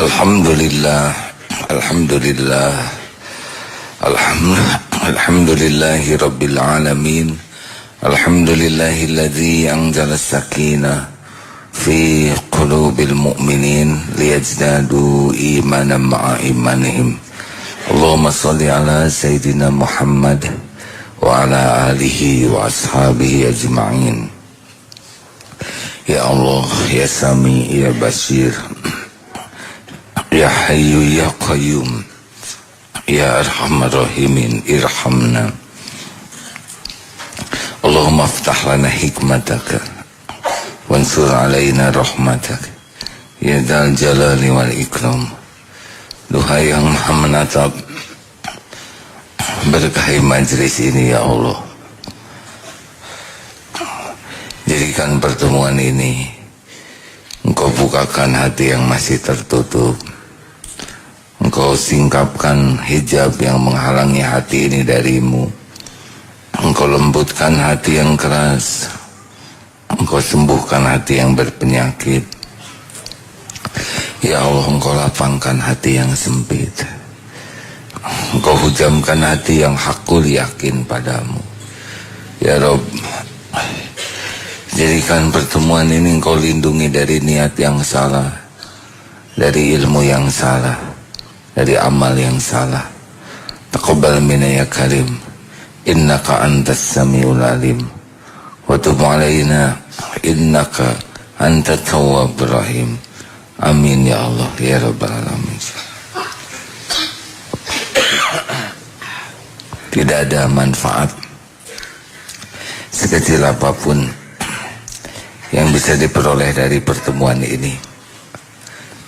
Alhamdulillah, Alhamdulillah, Alhamdulillahi Rabbil Alamin. Alhamdulillahilladzi anzala as-sakinah fi qulubil mu'minin liyazdadu imanan ma'a imanihim. Allahumma salli ala Sayyidina Muhammad wa ala alihi wa ashabihi ajma'in. Ya Allah, Ya Sami, Ya Basir, Ya Hayyu, Ya Qayyum, Ya Arhamar Rahimin, irhamna. Allahumma aftah lana hikmataka wansur alaina rahmataka ya dzal jalali wal ikram. Duhai yang maha menatap, berkahi majlis ini ya Allah. Jadikan pertemuan ini Engkau bukakan hati yang masih tertutup. Engkau singkapkan hijab yang menghalangi hati ini darimu. Engkau lembutkan hati yang keras. Engkau sembuhkan hati yang berpenyakit. Ya Allah, Engkau lapangkan hati yang sempit. Engkau hujamkan hati yang hakul yakin padamu. Ya Rabb, jadikan pertemuan ini Engkau lindungi dari niat yang salah, dari ilmu yang salah, dari amal yang salah. Taqabbal minna ya Karim, innaka antas samiul alim, wa tub alaina innaka antat tawwabur rahim. Amin ya Allah ya rabbal alamin. Tidak ada manfaat sekecil apapun yang bisa diperoleh dari pertemuan ini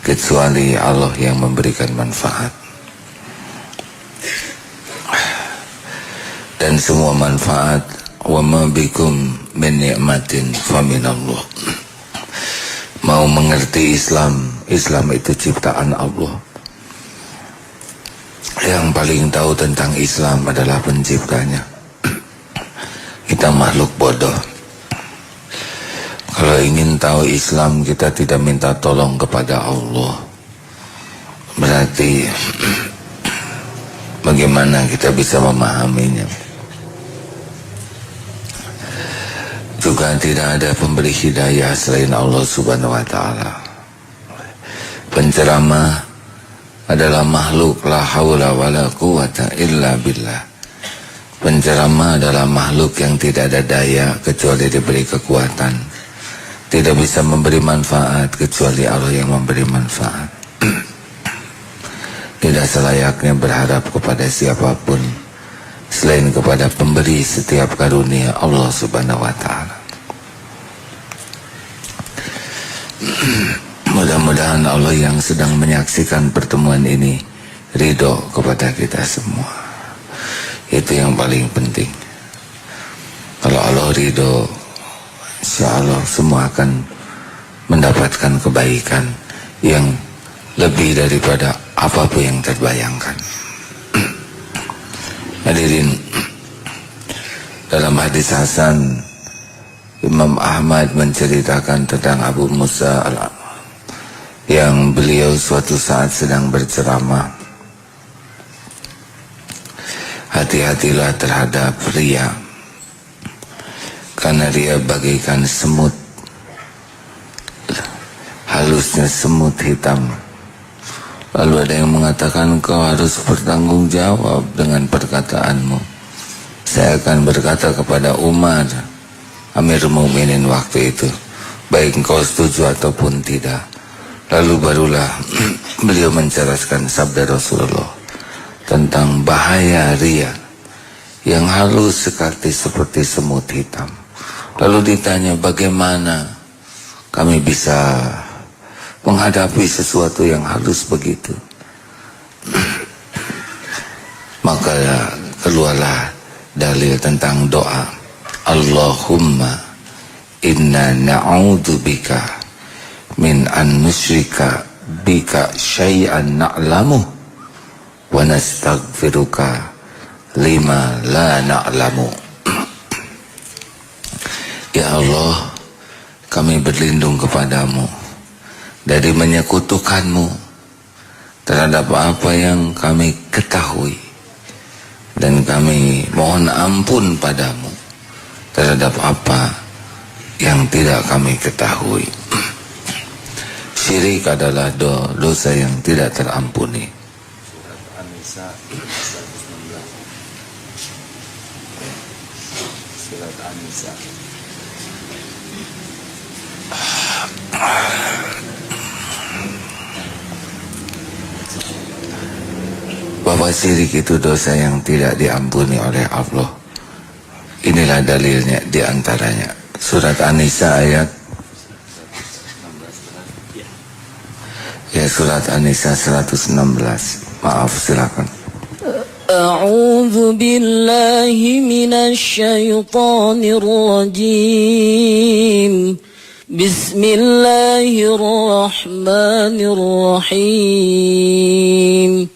kecuali Allah yang memberikan manfaat. Dan semua manfaat, wa ma bikum min ni'matin faminallah. Mau mengerti Islam, Islam itu ciptaan Allah. Yang paling tahu tentang Islam adalah penciptanya. Kita makhluk bodoh. Kalau ingin tahu Islam, kita tidak minta tolong kepada Allah. Berarti bagaimana kita bisa memahaminya? Juga tidak ada pemberi hidayah selain Allah Subhanahu wa ta'ala. Penceramah adalah makhluk la haula wala quwata illa billah. Penceramah adalah makhluk yang tidak ada daya kecuali diberi kekuatan. Tidak bisa memberi manfaat kecuali Allah yang memberi manfaat. Tidak selayaknya berharap kepada siapapun selain kepada pemberi setiap karunia, Allah Subhanahu wa ta'ala. Mudah-mudahan Allah yang sedang menyaksikan pertemuan ini ridho kepada kita semua. Itu yang paling penting. Kalau Allah ridho, insya Allah semua akan mendapatkan kebaikan yang lebih daripada apapun yang terbayangkan. Hadirin, dalam hadis Hasan, Imam Ahmad menceritakan tentang Abu Musa yang beliau suatu saat sedang berceramah. Hati-hatilah terhadap riya, karena riya bagaikan semut, halusnya semut hitam. Lalu ada yang mengatakan, kau harus bertanggung jawab dengan perkataanmu. Saya akan berkata kepada Umar, Amir Mu'minin waktu itu, baik engkau setuju ataupun tidak. Lalu barulah beliau menceraskan sabda Rasulullah tentang bahaya riya yang halus sekali seperti semut hitam. Lalu ditanya, bagaimana kami bisa menghadapi sesuatu yang halus begitu? Maka keluarlah dalil tentang doa, Allahumma inna na'udzubika min an nusyrika bika syai'an na'lamu wa nastaghfiruka lima la na'lamu. Ya Allah, kami berlindung kepadamu dari menyekutukanmu terhadap apa yang kami ketahui, dan kami mohon ampun padamu terhadap apa yang tidak kami ketahui. Syirik adalah dosa yang tidak terampuni. Surat An-Nisa 116. Surat An-Nisa. Bahwa syirik itu dosa yang tidak diampuni oleh Allah. Inilah dalilnya diantaranya. Surat An-Nisa ayat, ya, surat An-Nisa 116. Maaf, silakan. A'udzu billahi minasy syaithanir rajim. Bismillahirrahmanirrahim.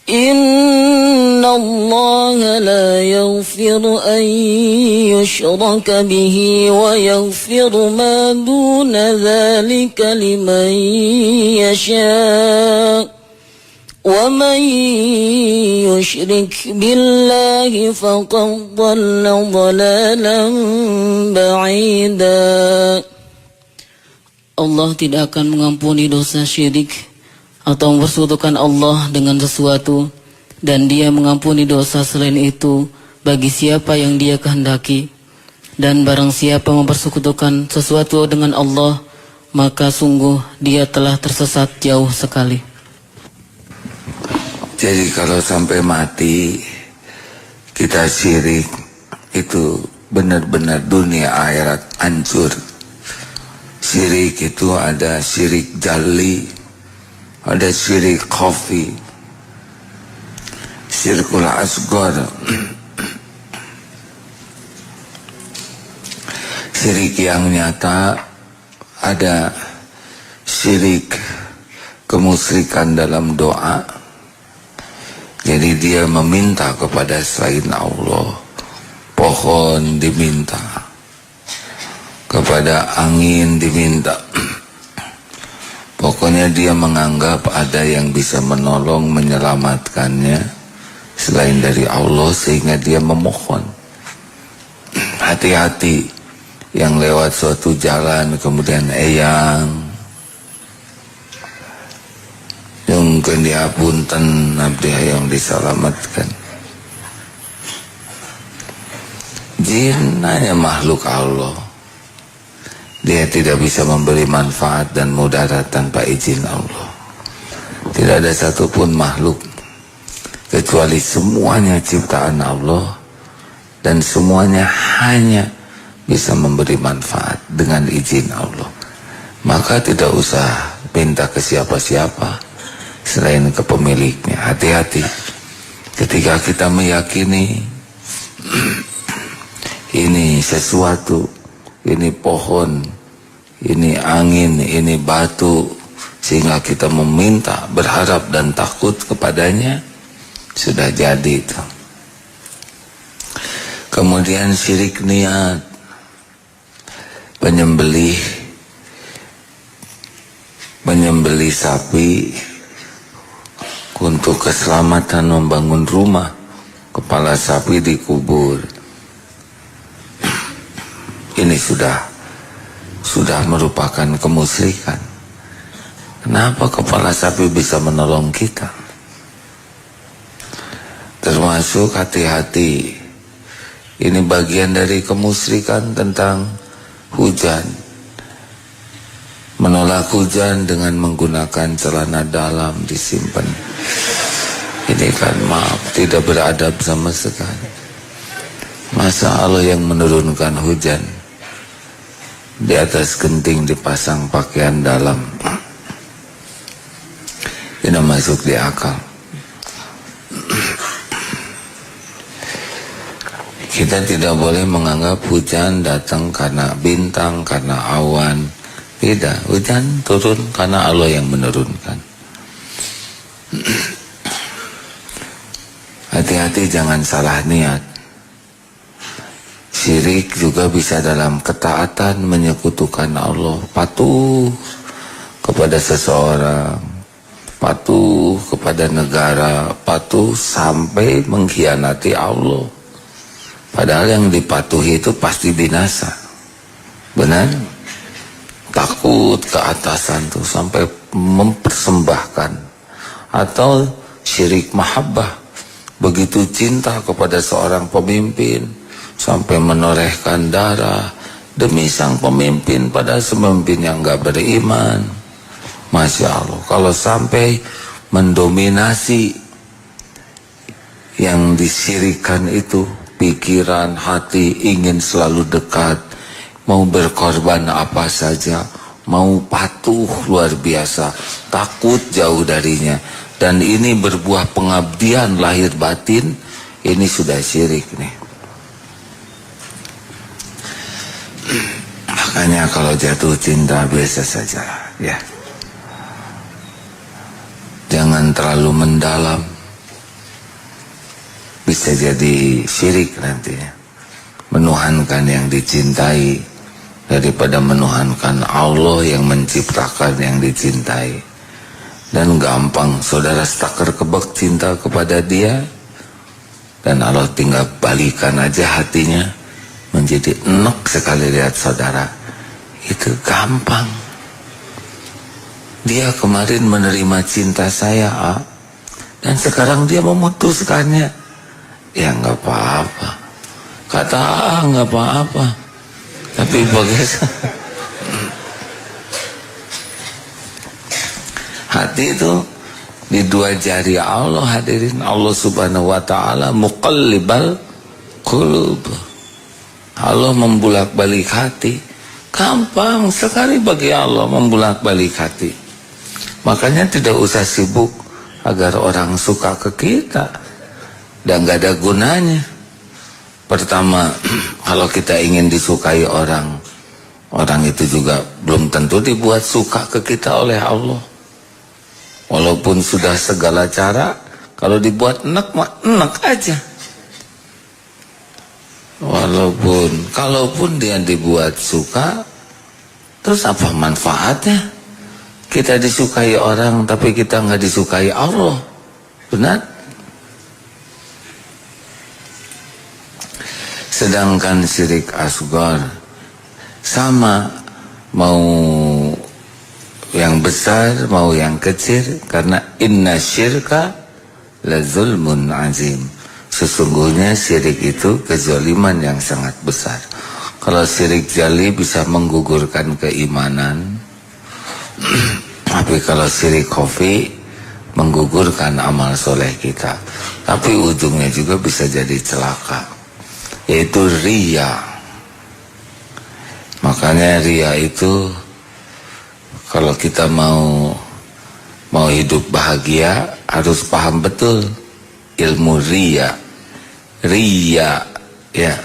Inna Allah la yaghfiru an yushraka bihi wa yaghfiru ma duna dhalika liman yasha' wa man yushrik billahi faqad dhalla dhalalan ba'ida. Allah tidak akan mengampuni dosa syirik atau mempersekutukan Allah dengan sesuatu, dan Dia mengampuni dosa selain itu bagi siapa yang Dia kehendaki. Dan barang siapa mempersekutukan sesuatu dengan Allah, maka sungguh dia telah tersesat jauh sekali. Jadi kalau sampai mati kita syirik, itu benar-benar dunia akhirat hancur. Syirik itu ada syirik jali, ada syirik khafi, syirkul asghar, syirik yang nyata, ada syirik kemusyrikan dalam doa. Jadi dia meminta kepada selain Allah, pohon diminta, kepada angin diminta. Pokoknya dia menganggap ada yang bisa menolong, menyelamatkannya selain dari Allah, sehingga dia memohon. Hati-hati yang lewat suatu jalan kemudian eyang mungkin diapunten abdi yang diselamatkan. Jin hanya makhluk Allah. Dia tidak bisa memberi manfaat dan mudarat tanpa izin Allah. Tidak ada satupun makhluk, kecuali semuanya ciptaan Allah, dan semuanya hanya bisa memberi manfaat dengan izin Allah. Maka tidak usah minta ke siapa-siapa selain ke pemiliknya. Hati-hati ketika kita meyakini ini sesuatu, ini pohon, ini angin, ini batu, sehingga kita meminta, berharap dan takut kepadanya, sudah jadi itu. Kemudian syirik niat, menyembelih sapi untuk keselamatan membangun rumah, kepala sapi dikubur. Ini sudah merupakan kemusyrikan. Kenapa kepala sapi bisa menolong kita? Termasuk hati-hati, ini bagian dari kemusyrikan tentang hujan. Menolak hujan dengan menggunakan celana dalam disimpan. Ini kan maaf, tidak beradab sama sekali. Masa Allah yang menurunkan hujan, di atas genting dipasang pakaian dalam? Tidak masuk di akal. Kita tidak boleh menganggap hujan datang karena bintang, karena awan. Tidak, hujan turun karena Allah yang menurunkan. Hati-hati jangan salah niat. Syirik juga bisa dalam ketaatan, menyekutukan Allah, patuh kepada seseorang, patuh kepada negara, patuh sampai mengkhianati Allah. Padahal yang dipatuhi itu pasti binasa. Benar? Takut ke atasan tuh sampai mempersembahkan. Atau syirik mahabbah, begitu cinta kepada seorang pemimpin sampai menorehkan darah demi sang pemimpin, pada pemimpin yang gak beriman. Masya Allah, kalau sampai mendominasi yang disyirikan itu, pikiran, hati ingin selalu dekat, mau berkorban apa saja, mau patuh luar biasa, takut jauh darinya, dan ini berbuah pengabdian lahir batin, ini sudah syirik nih. Makanya kalau jatuh cinta biasa saja, ya. Jangan terlalu mendalam, bisa jadi syirik nantinya. Menuhankan yang dicintai daripada menuhankan Allah yang menciptakan yang dicintai. Dan gampang saudara stakar kebek cinta kepada dia, dan Allah tinggal balikan aja hatinya menjadi enak sekali. Lihat saudara, itu gampang. Dia kemarin menerima cinta saya, dan sekarang dia memutuskannya. Ya nggak apa-apa, kata nggak apa-apa, tapi bagaimana? Hati itu di dua jari Allah, hadirin. Allah subhanahu wa ta'ala muqallibal qulub. Allah membulak-balik hati. Gampang sekali bagi Allah membulak-balik hati. Makanya tidak usah sibuk agar orang suka ke kita, dan gak ada gunanya. Pertama, kalau kita ingin disukai orang, orang itu juga belum tentu dibuat suka ke kita oleh Allah. Walaupun sudah segala cara, kalau dibuat enak mah enak aja. Kalaupun dia dibuat suka, terus apa manfaatnya? Kita disukai orang tapi kita nggak disukai Allah. Benar? Sedangkan syirik asghar sama, mau yang besar mau yang kecil, karena inna syirka la zulmun azim. Sesungguhnya syirik itu kezaliman yang sangat besar. Kalau syirik jali bisa menggugurkan keimanan, tapi kalau syirik khafi menggugurkan amal soleh kita. Tapi ujungnya juga bisa jadi celaka, yaitu riya. Makanya riya itu, kalau kita mau hidup bahagia, harus paham betul ilmu riya. Riya, ya,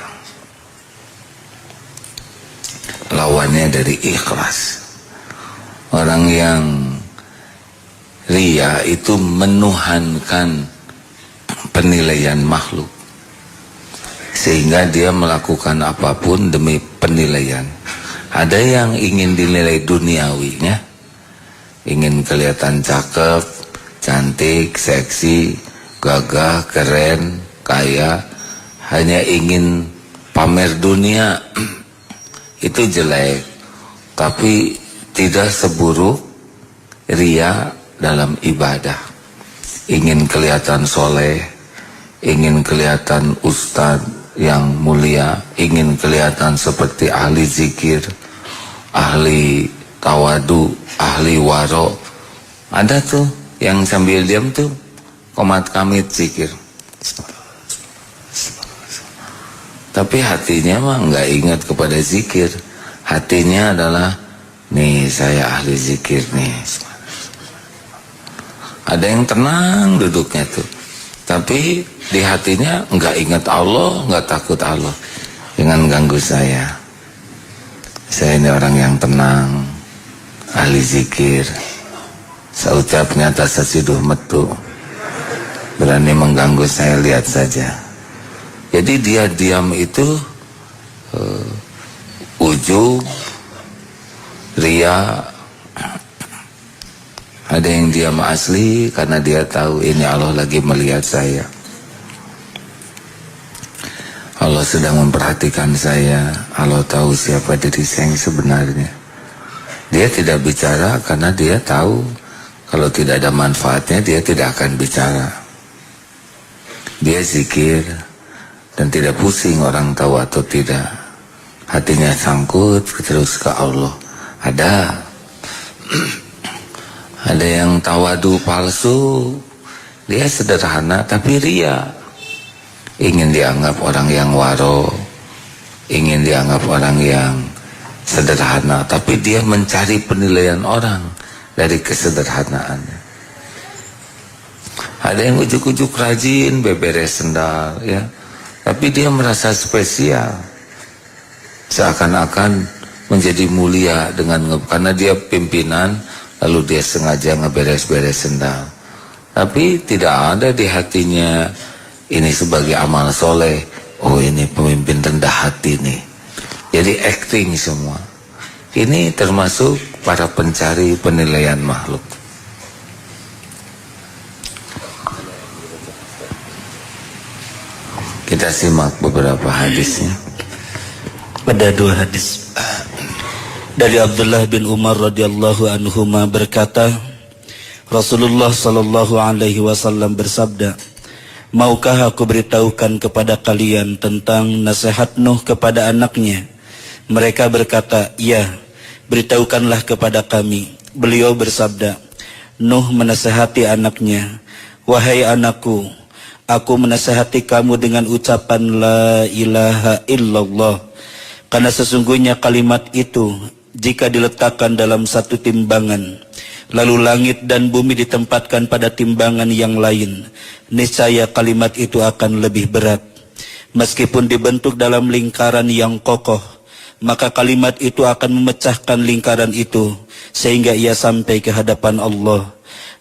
lawannya dari ikhlas. Orang yang riya itu menuhankan penilaian makhluk, sehingga dia melakukan apapun demi penilaian. Ada yang ingin dinilai duniawinya, ingin kelihatan cakep, cantik, seksi, gagah, keren, kaya, hanya ingin pamer dunia. Itu jelek, tapi tidak seburuk riya dalam ibadah. Ingin kelihatan soleh, ingin kelihatan ustadz yang mulia, ingin kelihatan seperti ahli zikir, ahli tawadu, ahli waro. Ada tuh yang sambil diam tuh komat kamit zikir, tapi hatinya mah nggak ingat kepada zikir. Hatinya adalah, nih saya ahli zikir nih. Ada yang tenang duduknya tuh, tapi di hatinya nggak ingat Allah, nggak takut Allah. Jangan ganggu saya. Saya ini orang yang tenang, ahli zikir. Saucap nyata sasiduh metu. Berani mengganggu saya, lihat saja. Jadi dia diam itu ujub, riya, Ada yang diam asli karena dia tahu ini Allah lagi melihat saya. Allah sedang memperhatikan saya. Allah tahu siapa diri saya yang sebenarnya. Dia tidak bicara karena dia tahu kalau tidak ada manfaatnya dia tidak akan bicara. Dia zikir dan tidak pusing orang tahu atau tidak. Hatinya sangkut terus ke Allah. Ada yang tawadu palsu. Dia sederhana tapi ria. Ingin dianggap orang yang waro, ingin dianggap orang yang sederhana, tapi dia mencari penilaian orang dari kesederhanaannya. Ada yang ujuk-ujuk rajin beberes sendal, ya, tapi dia merasa spesial, seakan-akan menjadi mulia karena dia pimpinan, lalu dia sengaja ngeberes-beres sendal, tapi tidak ada di hatinya ini sebagai amal soleh. Oh, ini pemimpin rendah hati nih. Jadi acting semua. Ini termasuk para pencari penilaian makhluk. Kita simak beberapa hadisnya. Ada 2 hadis. Dari Abdullah bin Umar radhiyallahu anhuma berkata, Rasulullah sallallahu alaihi wasallam bersabda, maukah aku beritahukan kepada kalian tentang nasihat Nuh kepada anaknya? Mereka berkata, ya, beritahukanlah kepada kami. Beliau bersabda, Nuh menasihati anaknya, wahai anakku, aku menasihati kamu dengan ucapan la ilaha illallah, karena sesungguhnya kalimat itu jika diletakkan dalam satu timbangan, lalu langit dan bumi ditempatkan pada timbangan yang lain, niscaya kalimat itu akan lebih berat. Meskipun dibentuk dalam lingkaran yang kokoh, maka kalimat itu akan memecahkan lingkaran itu sehingga ia sampai ke hadapan Allah.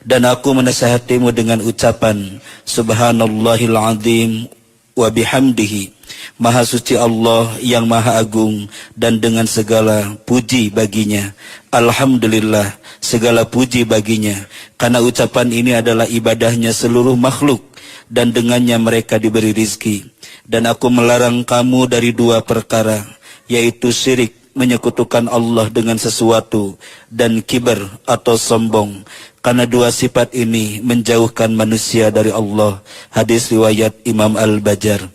Dan aku menasihatimu dengan ucapan Subhanallahil azim wa bihamdihi, Maha suci Allah yang maha agung dan dengan segala puji baginya. Alhamdulillah, segala puji baginya, karena ucapan ini adalah ibadahnya seluruh makhluk dan dengannya mereka diberi rizki. Dan aku melarang kamu dari 2 perkara, yaitu syirik, menyekutukan Allah dengan sesuatu, dan kibar atau sombong, karena 2 sifat ini menjauhkan manusia dari Allah. Hadis riwayat Imam Al-Bajar.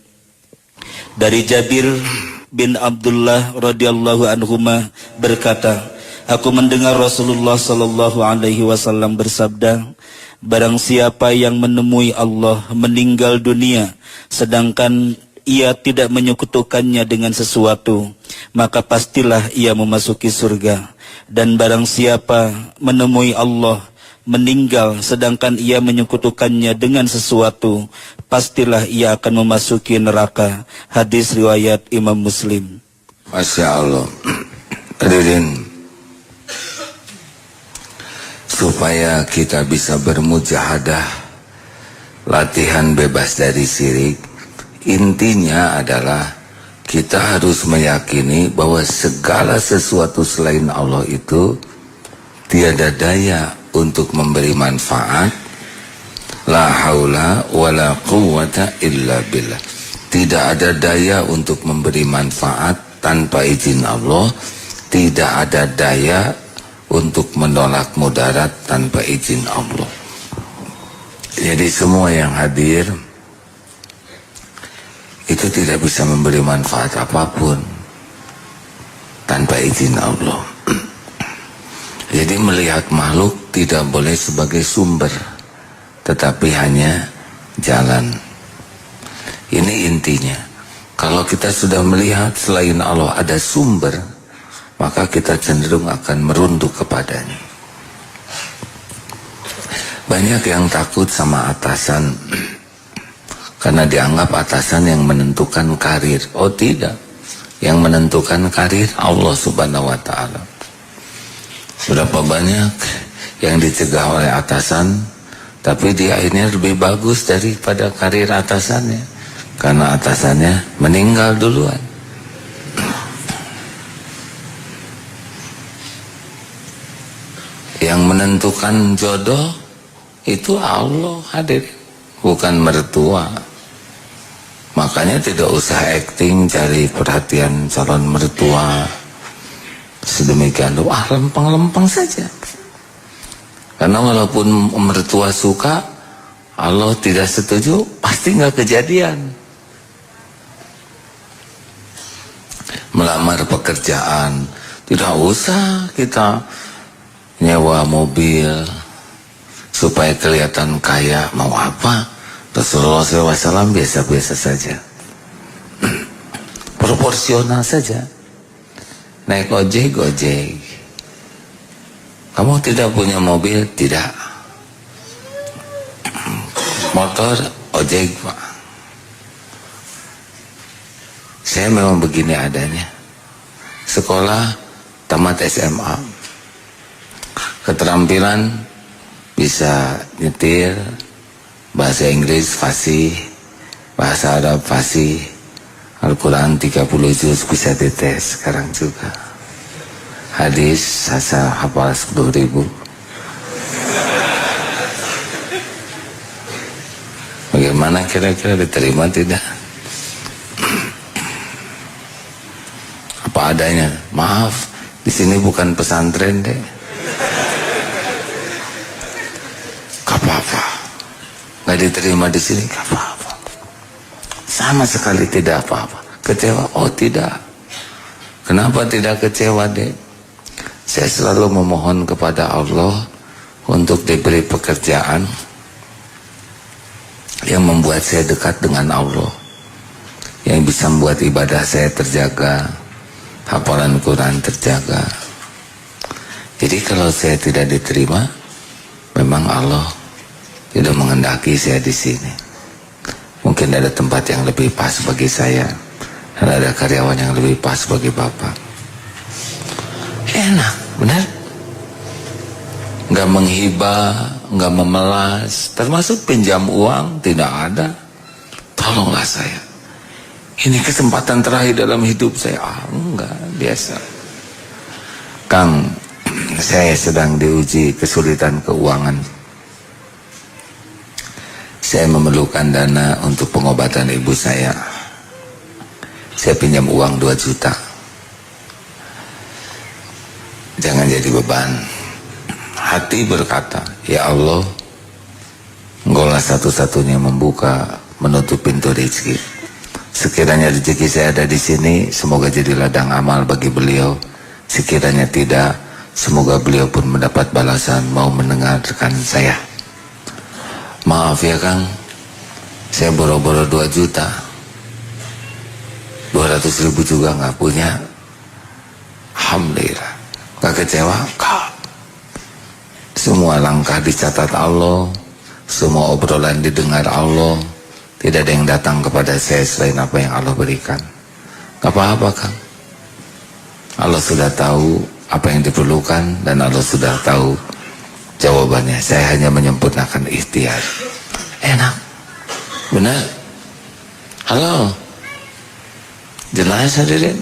Dari Jabir bin Abdullah radhiyallahu anhuma berkata, aku mendengar Rasulullah sallallahu alaihi wasallam bersabda, barang siapa yang menemui Allah meninggal dunia sedangkan ia tidak menyekutukannya dengan sesuatu, maka pastilah ia memasuki surga. Dan barang siapa menemui Allah meninggal sedangkan ia menyekutukannya dengan sesuatu, pastilah ia akan memasuki neraka. Hadis riwayat Imam Muslim. Masya Allah. Hadirin, supaya kita bisa bermujahadah, latihan bebas dari syirik, intinya adalah kita harus meyakini bahwa segala sesuatu selain Allah itu tiada daya untuk memberi manfaat. La haula wala quwwata illa billah. Tidak ada daya untuk memberi manfaat tanpa izin Allah. Tidak ada daya untuk menolak mudarat tanpa izin Allah. Jadi semua yang hadir itu tidak bisa memberi manfaat apapun tanpa izin Allah. Jadi melihat makhluk tidak boleh sebagai sumber, tetapi hanya jalan. Ini intinya. Kalau kita sudah melihat selain Allah ada sumber, maka kita cenderung akan merunduk kepadanya. Banyak yang takut sama atasan karena dianggap atasan yang menentukan karir. Oh tidak, yang menentukan karir Allah subhanahu wa ta'ala. Berapa banyak yang dicegah oleh atasan, tapi dia akhirnya lebih bagus daripada karir atasannya, karena atasannya meninggal duluan. Yang menentukan jodoh itu Allah, hadir, bukan mertua. Makanya tidak usah acting cari perhatian calon mertua sedemikian rupa, lempeng-lempeng saja. Karena walaupun mertua suka, Allah tidak setuju, pasti nggak kejadian. Melamar pekerjaan, tidak usah kita nyewa mobil supaya kelihatan kaya. Mau apa? Rasulullah SAW biasa-biasa saja. Proporsional saja. Naik ojek. Kamu tidak punya mobil? Tidak. Motor, ojek, Pak. Saya memang begini adanya. Sekolah, tamat SMA. Keterampilan, bisa nyetir, bahasa Inggris fasih, bahasa Arab fasih, Al-Quran 30 juz bisa dites sekarang juga. Hadis asal hafal 10.000. Bagaimana kira-kira, diterima tidak? Apa adanya. Maaf, di sini bukan pesantren deh. Gak apa-apa. Gak diterima di sini, gak apa-apa. Sama sekali tidak apa-apa. Kecewa? Oh tidak. Kenapa tidak kecewa, dek? Saya selalu memohon kepada Allah untuk diberi pekerjaan yang membuat saya dekat dengan Allah, yang bisa membuat ibadah saya terjaga, hafalan Quran terjaga. Jadi kalau saya tidak diterima, memang Allah tidak menghendaki saya di sini. Mungkin ada tempat yang lebih pas bagi saya, dan ada karyawan yang lebih pas bagi Bapak. Enak, benar? Nggak menghibah, nggak memelas, termasuk pinjam uang tidak ada. Tolonglah saya. Ini kesempatan terakhir dalam hidup saya. Enggak, biasa. Kang, saya sedang diuji kesulitan keuangan. Saya memerlukan dana untuk pengobatan ibu saya. Saya pinjam uang 2 juta. Jangan jadi beban. Hati berkata, ya Allah, Engkaulah satu-satunya membuka, menutup pintu rezeki. Sekiranya rezeki saya ada di sini, semoga jadi ladang amal bagi beliau. Sekiranya tidak, semoga beliau pun mendapat balasan mau mendengarkan saya. Maaf ya Kang, saya boro-boro 2 juta. 200.000 juga nggak punya. Alhamdulillah. Gak kecewa? Kak. Semua langkah dicatat Allah, semua obrolan didengar Allah. Tidak ada yang datang kepada saya selain apa yang Allah berikan. Gak apa-apa Kang. Allah sudah tahu apa yang diperlukan dan Allah sudah tahu jawabannya. Saya hanya menyempurnakan ikhtiar. Enak, benar. Halo, jelas hadirin.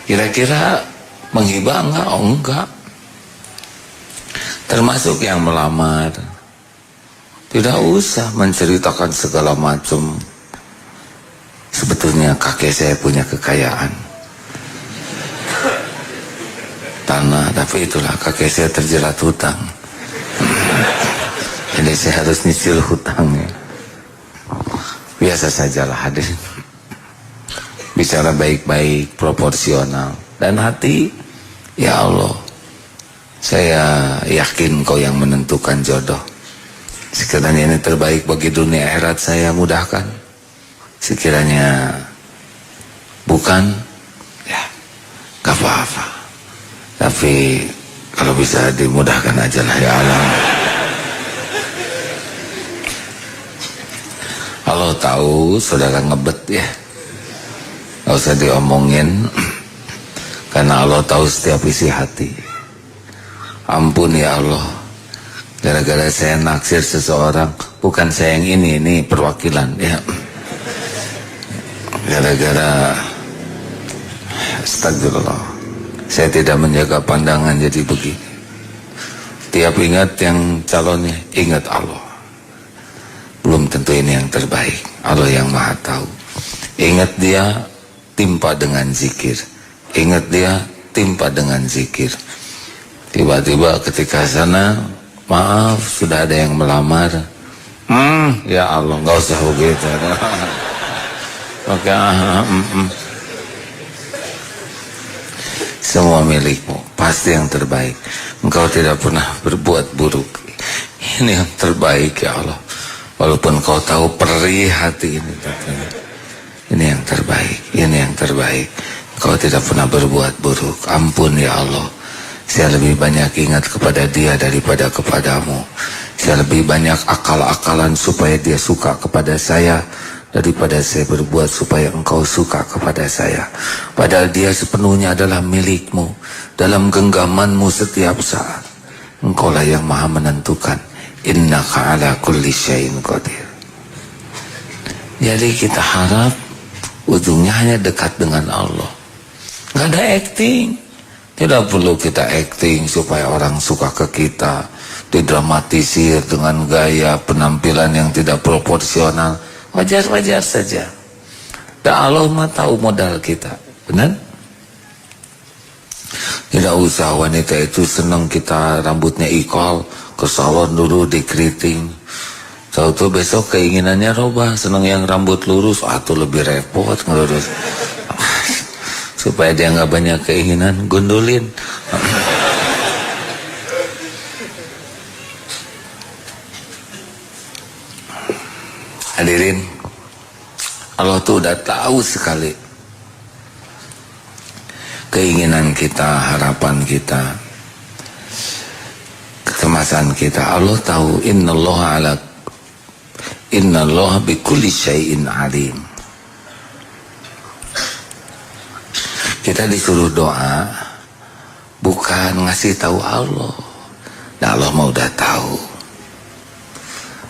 Kira-kira menghibah enggak? Oh enggak. Termasuk yang melamar, tidak usah menceritakan segala macam. Sebetulnya kakek saya punya kekayaan tanah, tapi itulah kakek saya terjerat hutang. Jadi saya harus nyicil hutangnya. Biasa sajalah hadirin. Bicara baik-baik, proporsional, dan hati, ya Allah, saya yakin Kau yang menentukan jodoh. Sekiranya ini terbaik bagi dunia akhirat, saya mudahkan. Sekiranya bukan, ya gak apa-apa. Tapi kalau bisa dimudahkan aja lah ya Allah. Allah tahu saudara ngebet ya, gak usah diomongin, karena Allah tahu setiap isi hati. Ampun ya Allah, gara-gara saya naksir seseorang, bukan saya yang ini perwakilan ya. Gara-gara astagfirullah, saya tidak menjaga pandangan jadi begini. Tiap ingat yang calonnya, ingat Allah. Belum tentu ini yang terbaik. Allah yang maha tahu. Ingat dia, timpa dengan zikir. Ingat dia, timpa dengan zikir. Tiba-tiba ketika sana, maaf, sudah ada yang melamar. Ya Allah, nggak usah begitu. Oke, semua milikmu, pasti yang terbaik. Engkau tidak pernah berbuat buruk. Ini yang terbaik ya Allah. Walaupun kau tahu perih hati ini, ini yang terbaik, ini yang terbaik. Engkau tidak pernah berbuat buruk. Ampun ya Allah. Saya lebih banyak ingat kepada dia daripada kepadamu. Saya lebih banyak akal-akalan supaya dia suka kepada saya daripada saya berbuat supaya engkau suka kepada saya. Padahal dia sepenuhnya adalah milikmu. Dalam genggamanmu setiap saat, engkaulah yang maha menentukan. Innaka ala kulli syai'in qadir. Jadi kita harap ujungnya hanya dekat dengan Allah. Nggak ada acting. Tidak perlu kita acting supaya orang suka ke kita, didramatisir dengan gaya penampilan yang tidak proporsional. Wajar-wajar saja. Dan Allah mah tahu modal kita, benar? Tidak usah wanita itu senang kita rambutnya ikal, ke salon dulu dikeriting. Tahu-tahu besok keinginannya robah, senang yang rambut lurus, atau lebih repot ngelurus. Supaya dia nggak banyak keinginan, gundulin. Hadirin, Allah tuh udah tahu sekali keinginan kita, harapan kita, kecemasan kita. Allah tahu. Innallaha bikulli syai'in alim. Kita disuruh doa, bukan ngasih tahu Allah. Nah, Allah mau udah tahu.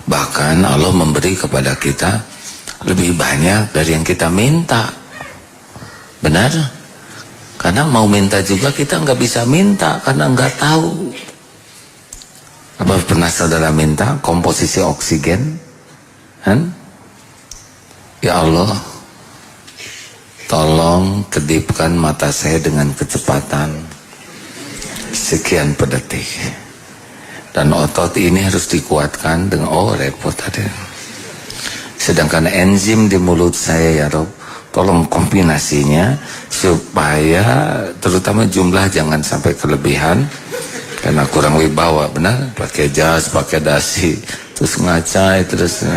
Bahkan Allah memberi kepada kita lebih banyak dari yang kita minta. Benar? Karena mau minta juga kita nggak bisa minta karena nggak tahu. Apa pernah saudara minta komposisi oksigen? Ya Allah, tolong kedipkan mata saya dengan kecepatan sekian per detik. Dan otot ini harus dikuatkan dengan, repot ada. Sedangkan enzim di mulut saya ya Rob, tolong kombinasinya supaya terutama jumlah jangan sampai kelebihan. Karena kurang wibawa, benar? Pakai jas, pakai dasi, terus ngacai, terus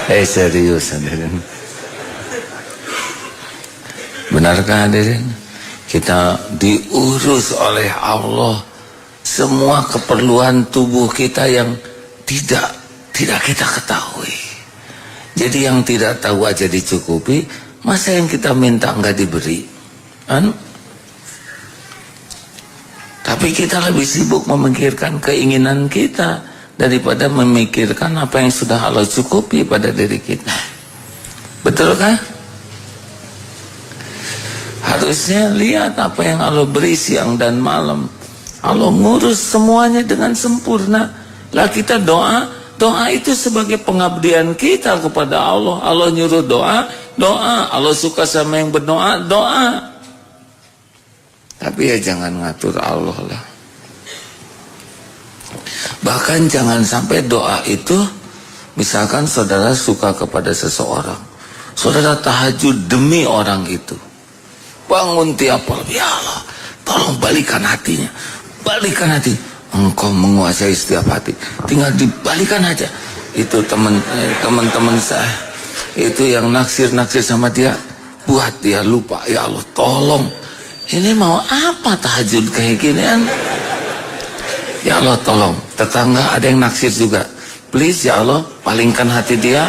serius hadirin. Benarkah hadirin? Kita diurus oleh Allah semua keperluan tubuh kita yang tidak kita ketahui. Jadi yang tidak tahu aja dicukupi, masa yang kita minta enggak diberi? Tapi kita lebih sibuk memikirkan keinginan kita daripada memikirkan apa yang sudah Allah cukupi pada diri kita. Betul kan? Harusnya lihat apa yang Allah beri siang dan malam. Allah ngurus semuanya dengan sempurna. Lah kita doa itu sebagai pengabdian kita kepada Allah. Allah nyuruh doa. Allah suka sama yang berdoa, doa. Tapi ya jangan ngatur Allah lah. Bahkan jangan sampai doa itu, misalkan saudara suka kepada seseorang, saudara tahajud demi orang itu, bangun tiap malam, ya Allah tolong balikan hatinya, balikan hati. Engkau menguasai setiap hati, tinggal dibalikan aja. Itu teman-teman saya itu yang naksir sama dia, buat dia lupa. Ya Allah tolong, ini mau apa tahajud kayak ginian? Ya Allah tolong, tetangga ada yang naksir juga, please ya Allah palingkan hati dia.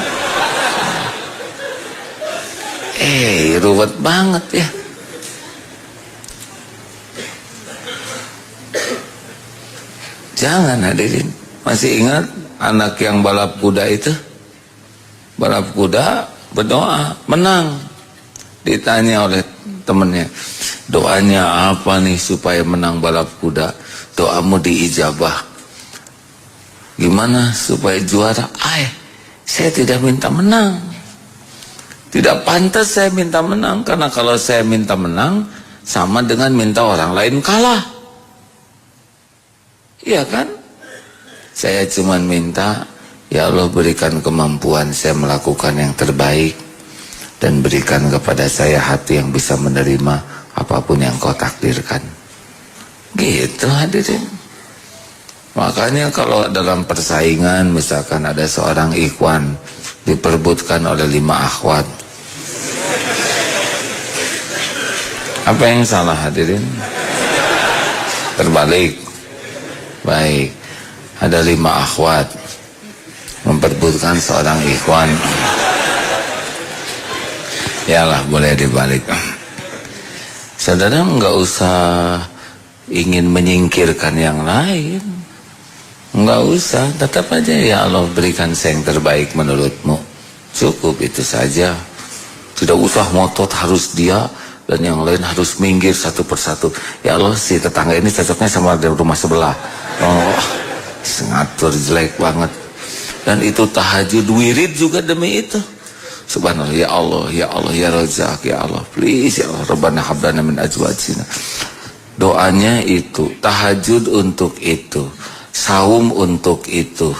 Ruwet banget ya. Jangan hadirin. Masih ingat anak yang balap kuda itu? Balap kuda berdoa, menang. Ditanya oleh temannya, doanya apa nih supaya menang balap kuda? Doamu diijabah. Gimana supaya juara? Saya tidak minta menang. Tidak pantas saya minta menang, karena kalau saya minta menang sama dengan minta orang lain kalah. Iya kan? Saya cuma minta, ya Allah berikan kemampuan saya melakukan yang terbaik, dan berikan kepada saya hati yang bisa menerima apapun yang kau takdirkan. Gitu hadirin. Makanya kalau dalam persaingan, misalkan ada seorang ikhwan diperbutkan oleh 5 akhwat, apa yang salah hadirin? Terbalik. Baik, ada 5 akhwat memperbutkan seorang ikhwan. Yalah, boleh dibalik. Saudara nggak usah ingin menyingkirkan yang lain, nggak usah, tetap aja ya Allah berikan saya yang terbaik menurutmu. Cukup itu saja. Tidak usah ngotot harus dia dan yang lain harus minggir satu persatu. Ya Allah, si tetangga ini cocoknya sama di rumah sebelah. Oh, ngatur jelek banget. Dan itu tahajud wirid juga demi itu. Subhanallah, ya Allah, ya Allah, ya Razak, ya Allah, please ya Allah, Rabbana hablana min azwajina. Doanya itu, tahajud untuk itu, saum untuk itu,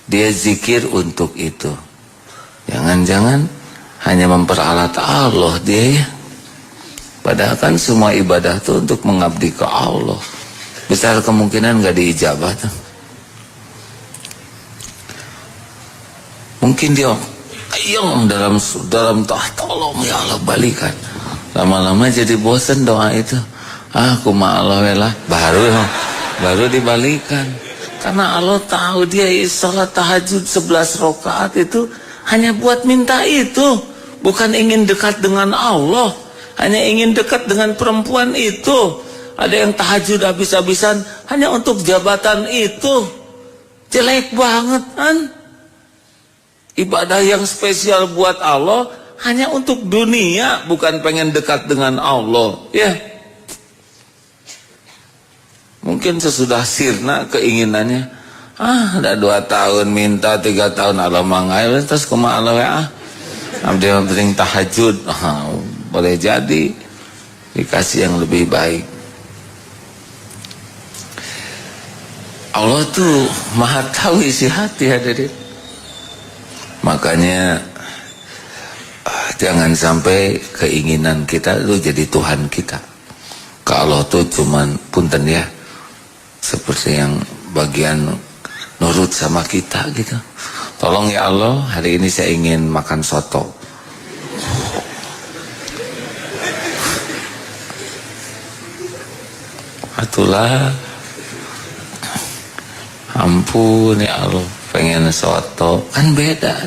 dia zikir untuk itu. Jangan-jangan hanya memperalat Allah dia ya. Padahal kan semua ibadah itu untuk mengabdi ke Allah. Besar kemungkinan gak diijabah tuh. Mungkin dia dalam tolong ya Allah balikan. Lama-lama jadi bosan doa itu. Aku ma'allah baru dibalikan. Karena Allah tahu dia salat tahajud 11 rakaat itu hanya buat minta itu, bukan ingin dekat dengan Allah, hanya ingin dekat dengan perempuan itu. Ada yang tahajud habis-habisan hanya untuk jabatan itu. Jelek banget kan? Ibadah yang spesial buat Allah hanya untuk dunia, bukan pengen dekat dengan Allah, ya. Mungkin sesudah sirna keinginannya, ada 2 tahun minta, 3 tahun Allah mangai, terus kumaha Allah abdi penting tahajud, boleh jadi dikasih yang lebih baik. Allah tuh maha tahu isi hati hadirin. Makanya jangan sampai keinginan kita itu jadi Tuhan kita. Kalau tuh cuman punten ya, seperti yang bagian nurut sama kita gitu. Tolong ya Allah, hari ini saya ingin makan soto. Atulah, ampun ya Allah, pengen soto, kan beda.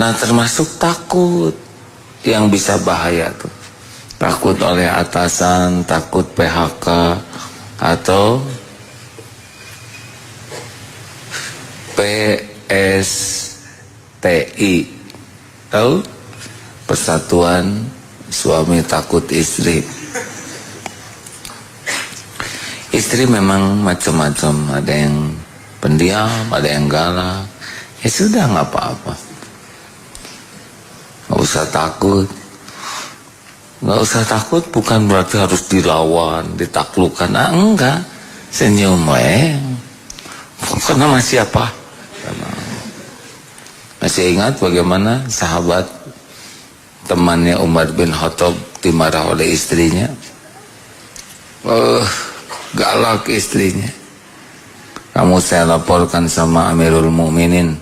Nah termasuk takut yang bisa bahaya tuh. Takut oleh atasan, takut PHK, atau PSTI, tahu? Persatuan Suami Takut Istri. Istri memang macam-macam, ada yang pendiam, ada yang galak. Ya sudah, nggak apa-apa, nggak usah takut. Nggak usah takut bukan berarti harus dilawan, ditaklukkan. Enggak, senyum karena masih apa? Masih ingat bagaimana sahabat temannya Umar bin Khattab dimarah oleh istrinya? Galak istrinya. Kamu saya laporkan sama Amirul Mukminin.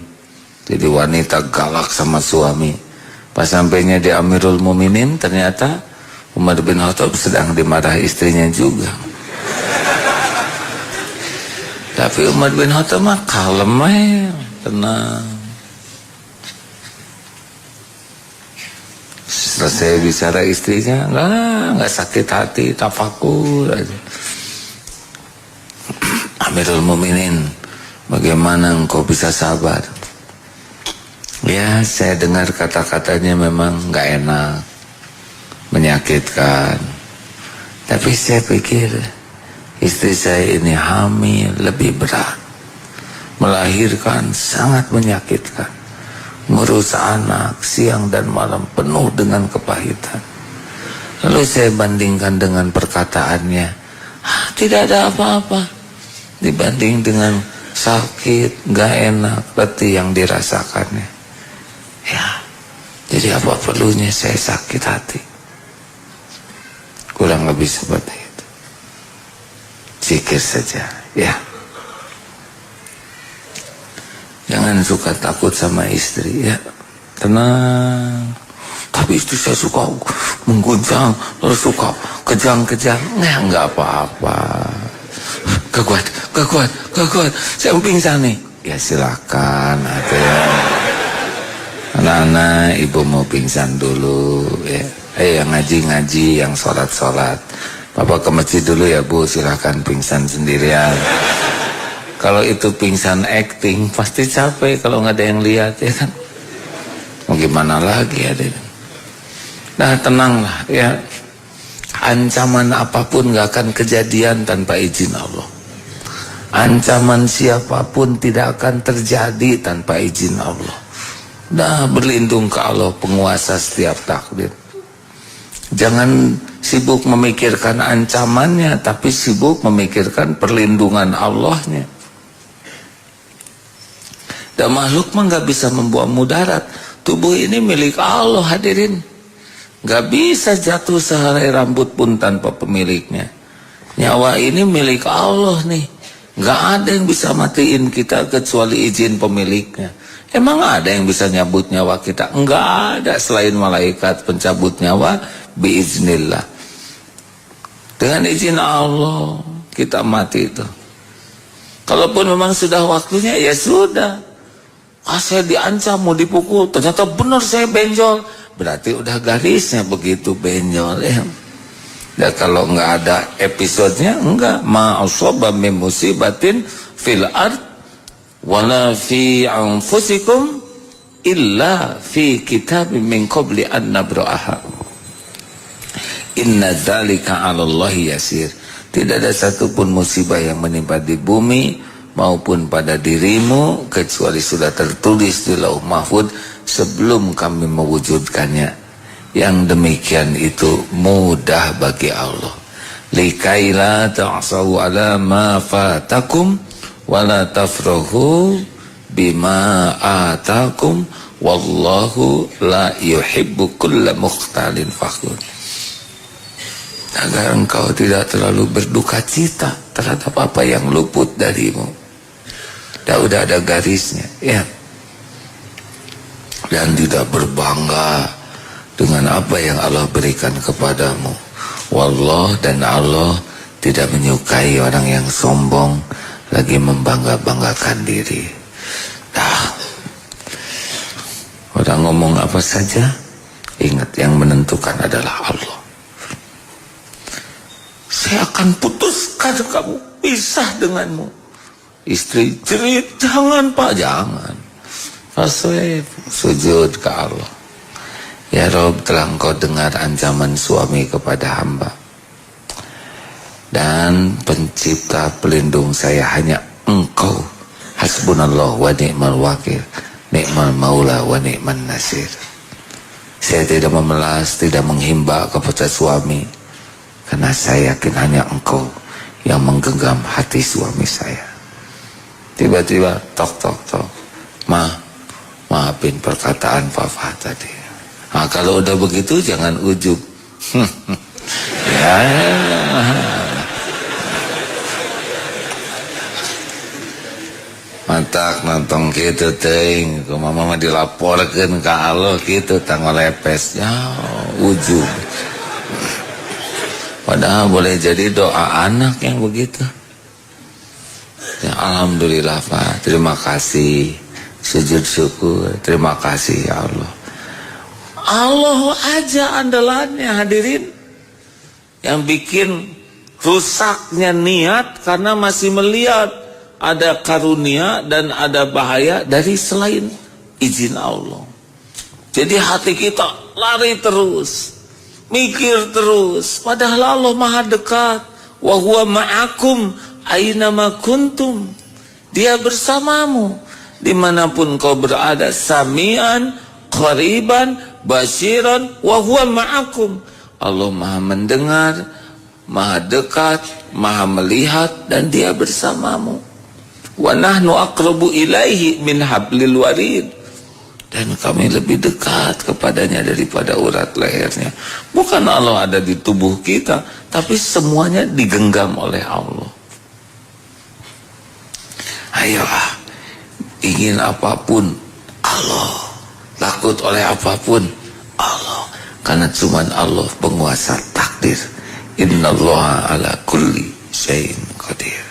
Jadi wanita galak sama suami. Pas sampainya di Amirul Mukminin, ternyata Umar bin Khattab sedang dimarahi istrinya juga. Tapi Umar bin Khattab mah kalem, tenang. Selesai bicara istrinya, nggak sakit hati, tafakur aja. Amirul Mukminin, bagaimana engkau bisa sabar? Ya, saya dengar kata-katanya memang nggak enak, menyakitkan. Tapi saya pikir, istri saya ini hamil lebih berat, melahirkan sangat menyakitkan, ngurus anak siang dan malam penuh dengan kepahitan. Lalu saya bandingkan dengan perkataannya, tidak ada apa-apa dibanding dengan sakit, gak enak, letih yang dirasakannya. Ya, jadi apa perlunya saya sakit hati? Kurang lebih seperti itu. Zikir saja, ya. Jangan suka takut sama istri, ya. Tenang. Tapi istri saya suka mengguncang, terus suka kejang-kejang. Nggak apa-apa. Gak kuat. Saya pingsan nih. Ya silakan, anak-anak, ibu mau pingsan dulu, ya. Yang ngaji-ngaji, yang sholat-sholat. Papa ke masjid dulu ya bu, silakan pingsan sendirian. Kalau itu pingsan acting, pasti capek kalau nggak ada yang lihat, ya kan? Mau gimana lagi ada? Nah tenanglah, ya. Ancaman apapun gak akan kejadian tanpa izin Allah. Ancaman siapapun tidak akan terjadi tanpa izin Allah. Nah berlindung ke Allah, penguasa setiap takdir. Jangan sibuk memikirkan ancamannya, tapi sibuk memikirkan perlindungan Allahnya. Dan makhluk mah gak bisa membawa mudarat. Tubuh ini milik Allah, hadirin. Gak bisa jatuh sehelai rambut pun tanpa pemiliknya. Nyawa ini milik Allah nih. Gak ada yang bisa matiin kita kecuali izin pemiliknya. Emang ada yang bisa nyabut nyawa kita? Enggak ada selain malaikat pencabut nyawa biiznillah. Dengan izin Allah kita mati itu. Kalaupun memang sudah waktunya, ya sudah. Saya diancam mau dipukul, ternyata benar saya benjol, berarti udah garisnya begitu benjol, ya. Dan kalau nggak ada episodenya, enggak. Ma asaba min musibatin fil ard wala fi anfusikum illa fi kitabim min qabli an nabra'aha. Inna dzalika 'ala Allahi yasir. Tidak ada satupun musibah yang menimpa di bumi maupun pada dirimu kecuali sudah tertulis di Lauh Mahfuz sebelum kami mewujudkannya. Yang demikian itu mudah bagi Allah. Likaila ta'saw ala ma fatakum wala tafrahu bima atakum wallahu la yuhibbu kulla mukhtalin fakhur. Agar engkau tidak terlalu berduka cita terhadap apa yang luput darimu. Udah ada garisnya, ya. Dan tidak berbangga dengan apa yang Allah berikan kepadamu. Wallah, dan Allah tidak menyukai orang yang sombong lagi membangga-banggakan diri. Nah, orang ngomong apa saja, ingat yang menentukan adalah Allah. Saya akan putuskan kamu, pisah denganmu. Istri cerit, jangan pak, jangan. Fasweb, sujud ke Allah. Ya Rob, telah engkau dengar ancaman suami kepada hamba. Dan pencipta pelindung saya hanya engkau. Hasbunallah wa ni'mal wakil. Ni'mal maula wa ni'man nasir. Saya tidak memelas, tidak menghimba kepada suami. Karena saya yakin hanya engkau yang menggenggam hati suami saya. Tiba-tiba tok. Maafin perkataan papa tadi. Nah, kalau udah begitu jangan ujub. Ya. Mantak nonton gitu ting. Ke mama dilaporkan ke Allah gitu tanggal lepes. Ya, ujub. Padahal boleh jadi doa anak yang begitu. Ya, alhamdulillah Pak, terima kasih, sujud syukur, terima kasih ya Allah. Allah aja andalannya, hadirin. Yang bikin rusaknya niat karena masih melihat ada karunia dan ada bahaya dari selain izin Allah. Jadi hati kita lari terus, mikir terus, padahal Allah maha dekat. wa huwa ma'akum aynama kuntum. Dia bersamamu dimanapun kau berada. Sami'an qariban basiran wa huwa ma'akum. Allah Maha mendengar, Maha dekat, Maha melihat, dan Dia bersamamu. Wa nahnu aqrabu ilaihi min hablil warid. Dan kami lebih dekat kepadanya daripada urat lehernya. Bukan Allah ada di tubuh kita, tapi semuanya digenggam oleh Allah. Ayo, ingin apapun Allah, takut oleh apapun Allah, karena cuma Allah penguasa takdir. Innallaha ala kulli syai'in qadir.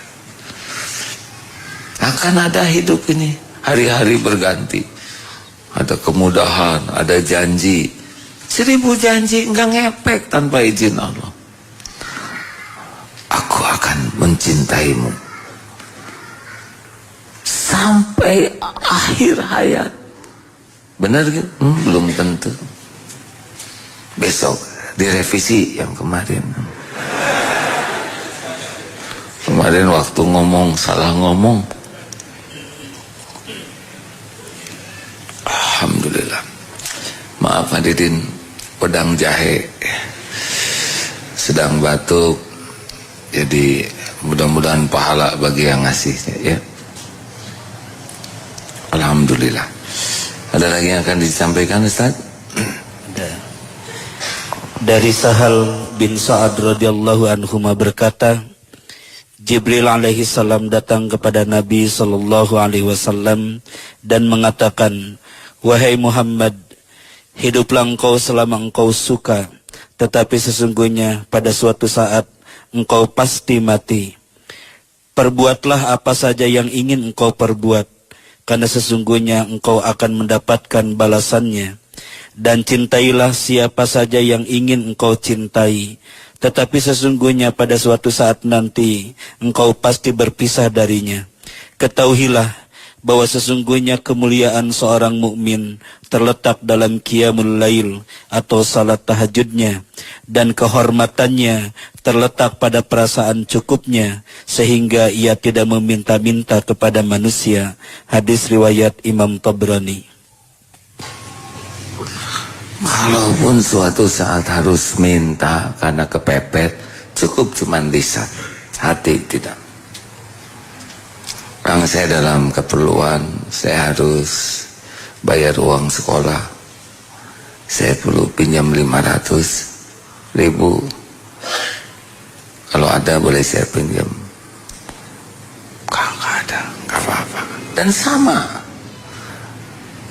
Akan ada hidup ini, hari-hari berganti. Ada kemudahan, ada janji. 1000 janji enggak ngepek tanpa izin Allah. Aku akan mencintaimu sampai akhir hayat. Benar gitu? Belum tentu. Besok direvisi yang kemarin. Kemarin waktu ngomong salah ngomong. Alhamdulillah. Maaf hadirin, pedang jahe sedang batuk. Jadi mudah-mudahan pahala bagi yang ngasihnya ya. Alhamdulillah. Ada lagi yang akan disampaikan Ustaz? Dari Sahal bin Sa'ad radhiyallahu anhu berkata, Jibril alaihi salam datang kepada Nabi sallallahu alaihi wasallam dan mengatakan, "Wahai Muhammad, hiduplah engkau selama engkau suka, tetapi sesungguhnya pada suatu saat engkau pasti mati. Perbuatlah apa saja yang ingin engkau perbuat, karena sesungguhnya engkau akan mendapatkan balasannya. Dan cintailah siapa saja yang ingin engkau cintai, tetapi sesungguhnya pada suatu saat nanti engkau pasti berpisah darinya. Ketahuilah bahwa sesungguhnya kemuliaan seorang mukmin terletak dalam qiyamul lail atau salat tahajudnya, dan kehormatannya terletak pada perasaan cukupnya sehingga ia tidak meminta-minta kepada manusia." Hadis riwayat Imam Tabrani. Kalaupun suatu saat harus minta karena kepepet, cukup cuman lisan, hati tidak. Orang saya dalam keperluan, saya harus bayar uang sekolah, saya perlu pinjam 500.000. Kalau ada boleh saya pinjam. Kalau nggak ada, nggak apa-apa. Dan sama,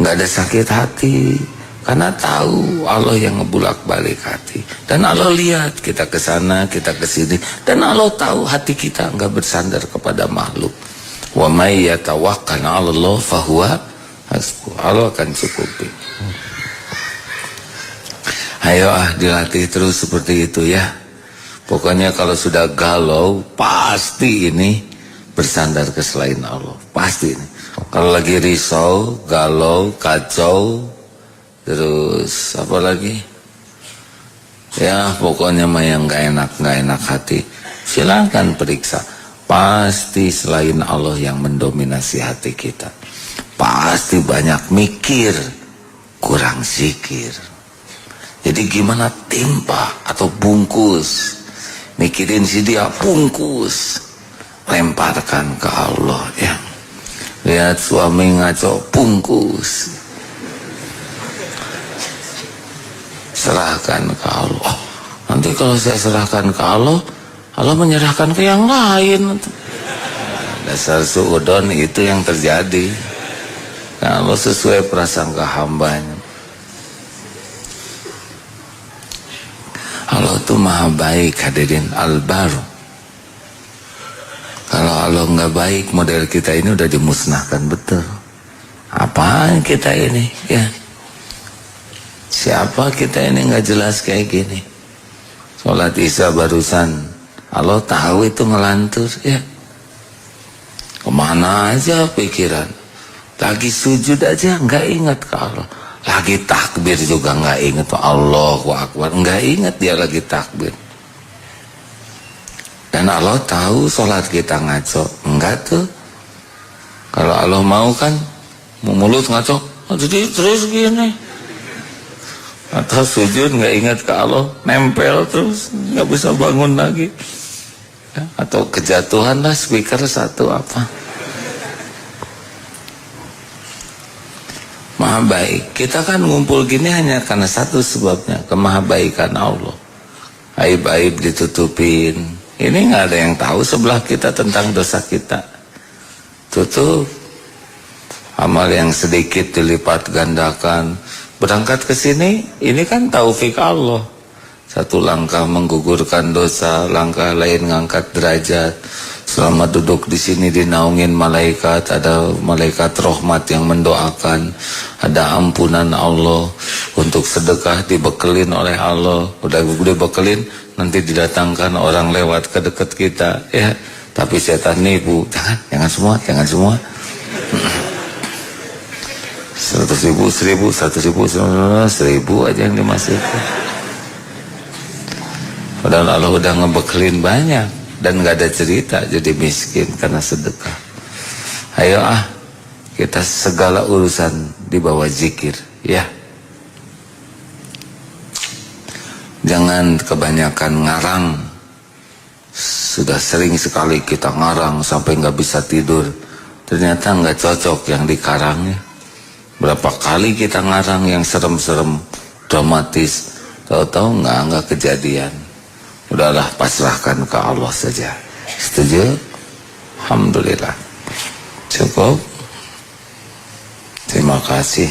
nggak ada sakit hati, karena tahu Allah yang ngebulak-balik hati. Dan Allah lihat kita ke sana, kita ke sini, dan Allah tahu hati kita nggak bersandar kepada makhluk. Wa may yatawakkal 'ala Allah fahuwa hasbuh. Allah akan cukupi. Ayo dilatih terus seperti itu ya. Pokoknya kalau sudah galau, pasti ini bersandar ke selain Allah. Pasti ini. Kalau lagi risau, galau, kacau, terus apa lagi? Ya pokoknya mah yang gak enak hati, silakan periksa. Pasti selain Allah yang mendominasi hati kita. Pasti banyak mikir, kurang zikir. Jadi gimana timpa atau bungkus? Mikirin si dia, bungkus, lemparkan ke Allah ya. Lihat suami ngaco, bungkus, serahkan ke Allah. Nanti kalau saya serahkan ke Allah, Allah menyerahkan ke yang lain. Dasar suudon itu yang terjadi. Kalau sesuai prasangka hambanya. Allah itu maha baik hadirin, al-baru. Kalau Allah nggak baik, model kita ini udah dimusnahkan betul. Apaan kita ini ya? Siapa kita ini nggak jelas kayak gini? Sholat isya barusan, Allah tahu itu ngelantur ya. Kemana aja pikiran? Lagi sujud aja nggak ingat ke Allah. Lagi takbir juga nggak ingat Allahu Akbar, nggak ingat dia lagi takbir. Dan Dan Allah tahu sholat kita ngaco. Enggak tuh. Kalau Allah mau kan, mau mulut ngaco, jadi terus gini. Atau sujud nggak ingat ke Allah, nempel terus, nggak bisa bangun lagi. Ya, atau kejatuhan lah speaker satu apa. Maha baik. Kita kan ngumpul gini hanya karena satu sebabnya, kemahabaikan Allah. Aib-aib ditutupin. Ini nggak ada yang tahu sebelah kita tentang dosa kita. Tutup. Amal yang sedikit dilipat gandakan. Berangkat ke sini, ini kan taufik Allah. Satu langkah menggugurkan dosa, langkah lain ngangkat derajat. Selama duduk di sini dinaungin malaikat, ada malaikat rahmat yang mendoakan, ada ampunan Allah. Untuk sedekah dibekelin oleh Allah. Udah dibekelin, nanti didatangkan orang lewat ke dekat kita. Ya, tapi setan nipu. Jangan semua. 100.000, 1.000, 1.000 aja yang dimasukkan. Padahal Allah udah ngebekelin banyak dan gak ada cerita jadi miskin karena sedekah. Ayo kita segala urusan dibawa zikir, ya. Jangan kebanyakan ngarang. Sudah sering sekali kita ngarang sampai gak bisa tidur. Ternyata gak cocok yang dikarangnya. Berapa kali kita ngarang yang serem-serem, dramatis, tahu-tahu nggak kejadian. Udahlah, pasrahkan ke Allah saja. Setuju? Alhamdulillah. Cukup. Terima kasih.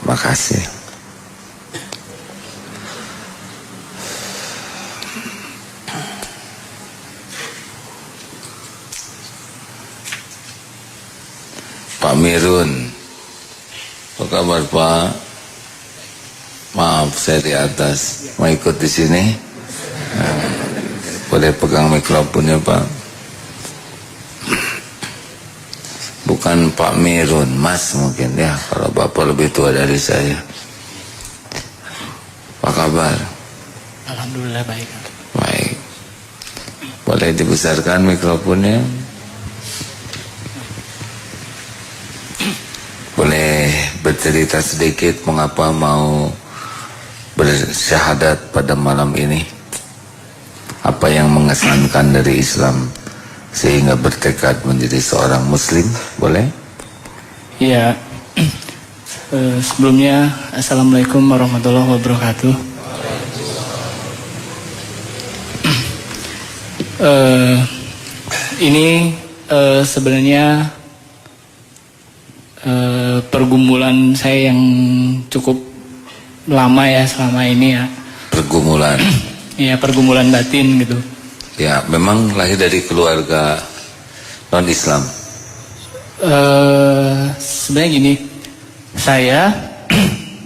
Terima kasih. Pak Mirun, apa kabar Pak? Maaf saya di atas, mau ikut di sini? Boleh pegang mikrofonnya Pak? Bukan Pak Mirun, Mas mungkin ya, kalau Bapak lebih tua dari saya. Apa kabar? Alhamdulillah baik. Baik. Boleh dibesarkan mikrofonnya? Boleh bercerita sedikit mengapa mau bersyahadat pada malam ini? Apa yang mengesankan dari Islam sehingga bertekad menjadi seorang muslim? Boleh? Iya. Sebelumnya Assalamualaikum warahmatullahi wabarakatuh. Ini sebenarnya pergumulan saya yang cukup lama ya selama ini ya. Pergumulan. Iya, pergumulan batin gitu. Ya, memang lahir dari keluarga non-Islam. Sebenarnya gini, saya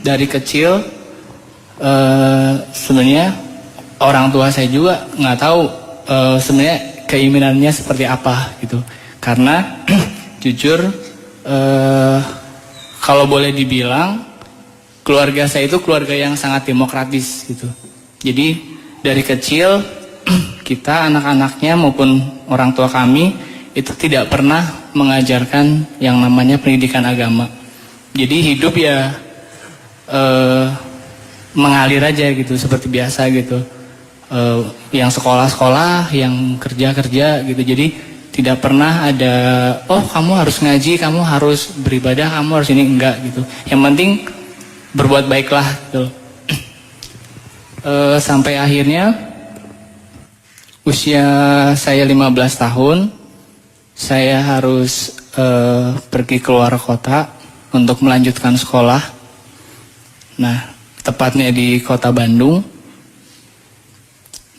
dari kecil sebenarnya orang tua saya juga nggak tahu sebenarnya keinginannya seperti apa gitu. Karena jujur kalau boleh dibilang keluarga saya itu keluarga yang sangat demokratis gitu. Jadi dari kecil kita anak-anaknya maupun orang tua kami itu tidak pernah mengajarkan yang namanya pendidikan agama. Jadi hidup ya mengalir aja gitu seperti biasa gitu. Yang sekolah-sekolah, yang kerja-kerja gitu. Jadi tidak pernah ada, oh kamu harus ngaji, kamu harus beribadah, kamu harus ini, enggak gitu. Yang penting berbuat baiklah gitu. Sampai akhirnya usia saya 15 tahun, saya harus pergi keluar kota untuk melanjutkan sekolah. Nah, tepatnya di kota Bandung.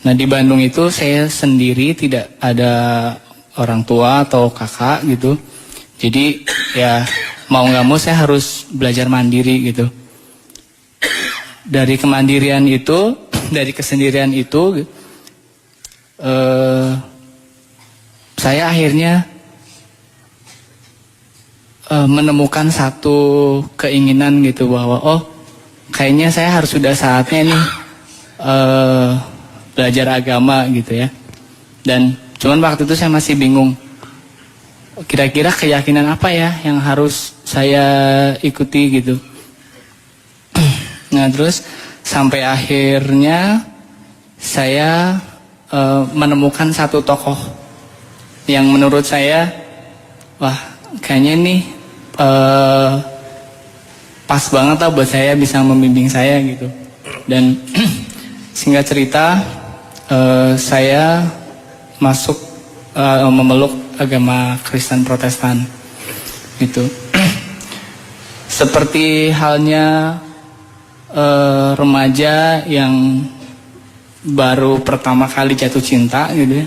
Nah, di Bandung itu saya sendiri, tidak ada orang tua atau kakak gitu. Jadi ya mau nggak mau saya harus belajar mandiri gitu. Dari kemandirian itu, dari kesendirian itu, saya akhirnya menemukan satu keinginan gitu bahwa oh kayaknya saya harus sudah saatnya nih belajar agama gitu ya. Dan cuman waktu itu saya masih bingung, kira-kira keyakinan apa ya yang harus saya ikuti gitu. Nah terus sampai akhirnya saya menemukan satu tokoh yang menurut saya, wah kayaknya nih pas banget lah buat saya, bisa membimbing saya gitu. Dan singkat cerita, saya masuk memeluk agama Kristen Protestan gitu. Seperti halnya remaja yang baru pertama kali jatuh cinta gitu ya,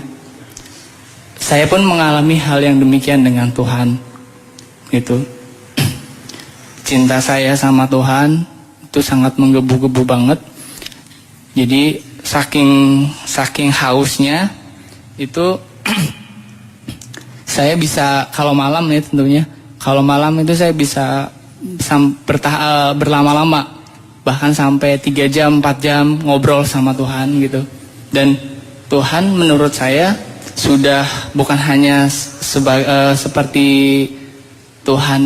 saya pun mengalami hal yang demikian dengan Tuhan gitu. Cinta saya sama Tuhan itu sangat menggebu-gebu banget. Jadi saking hausnya itu saya bisa, kalau malam ya tentunya, kalau malam itu saya bisa berlama-lama, bahkan sampai 3 jam 4 jam ngobrol sama Tuhan gitu. Dan Tuhan menurut saya sudah bukan hanya seperti Tuhan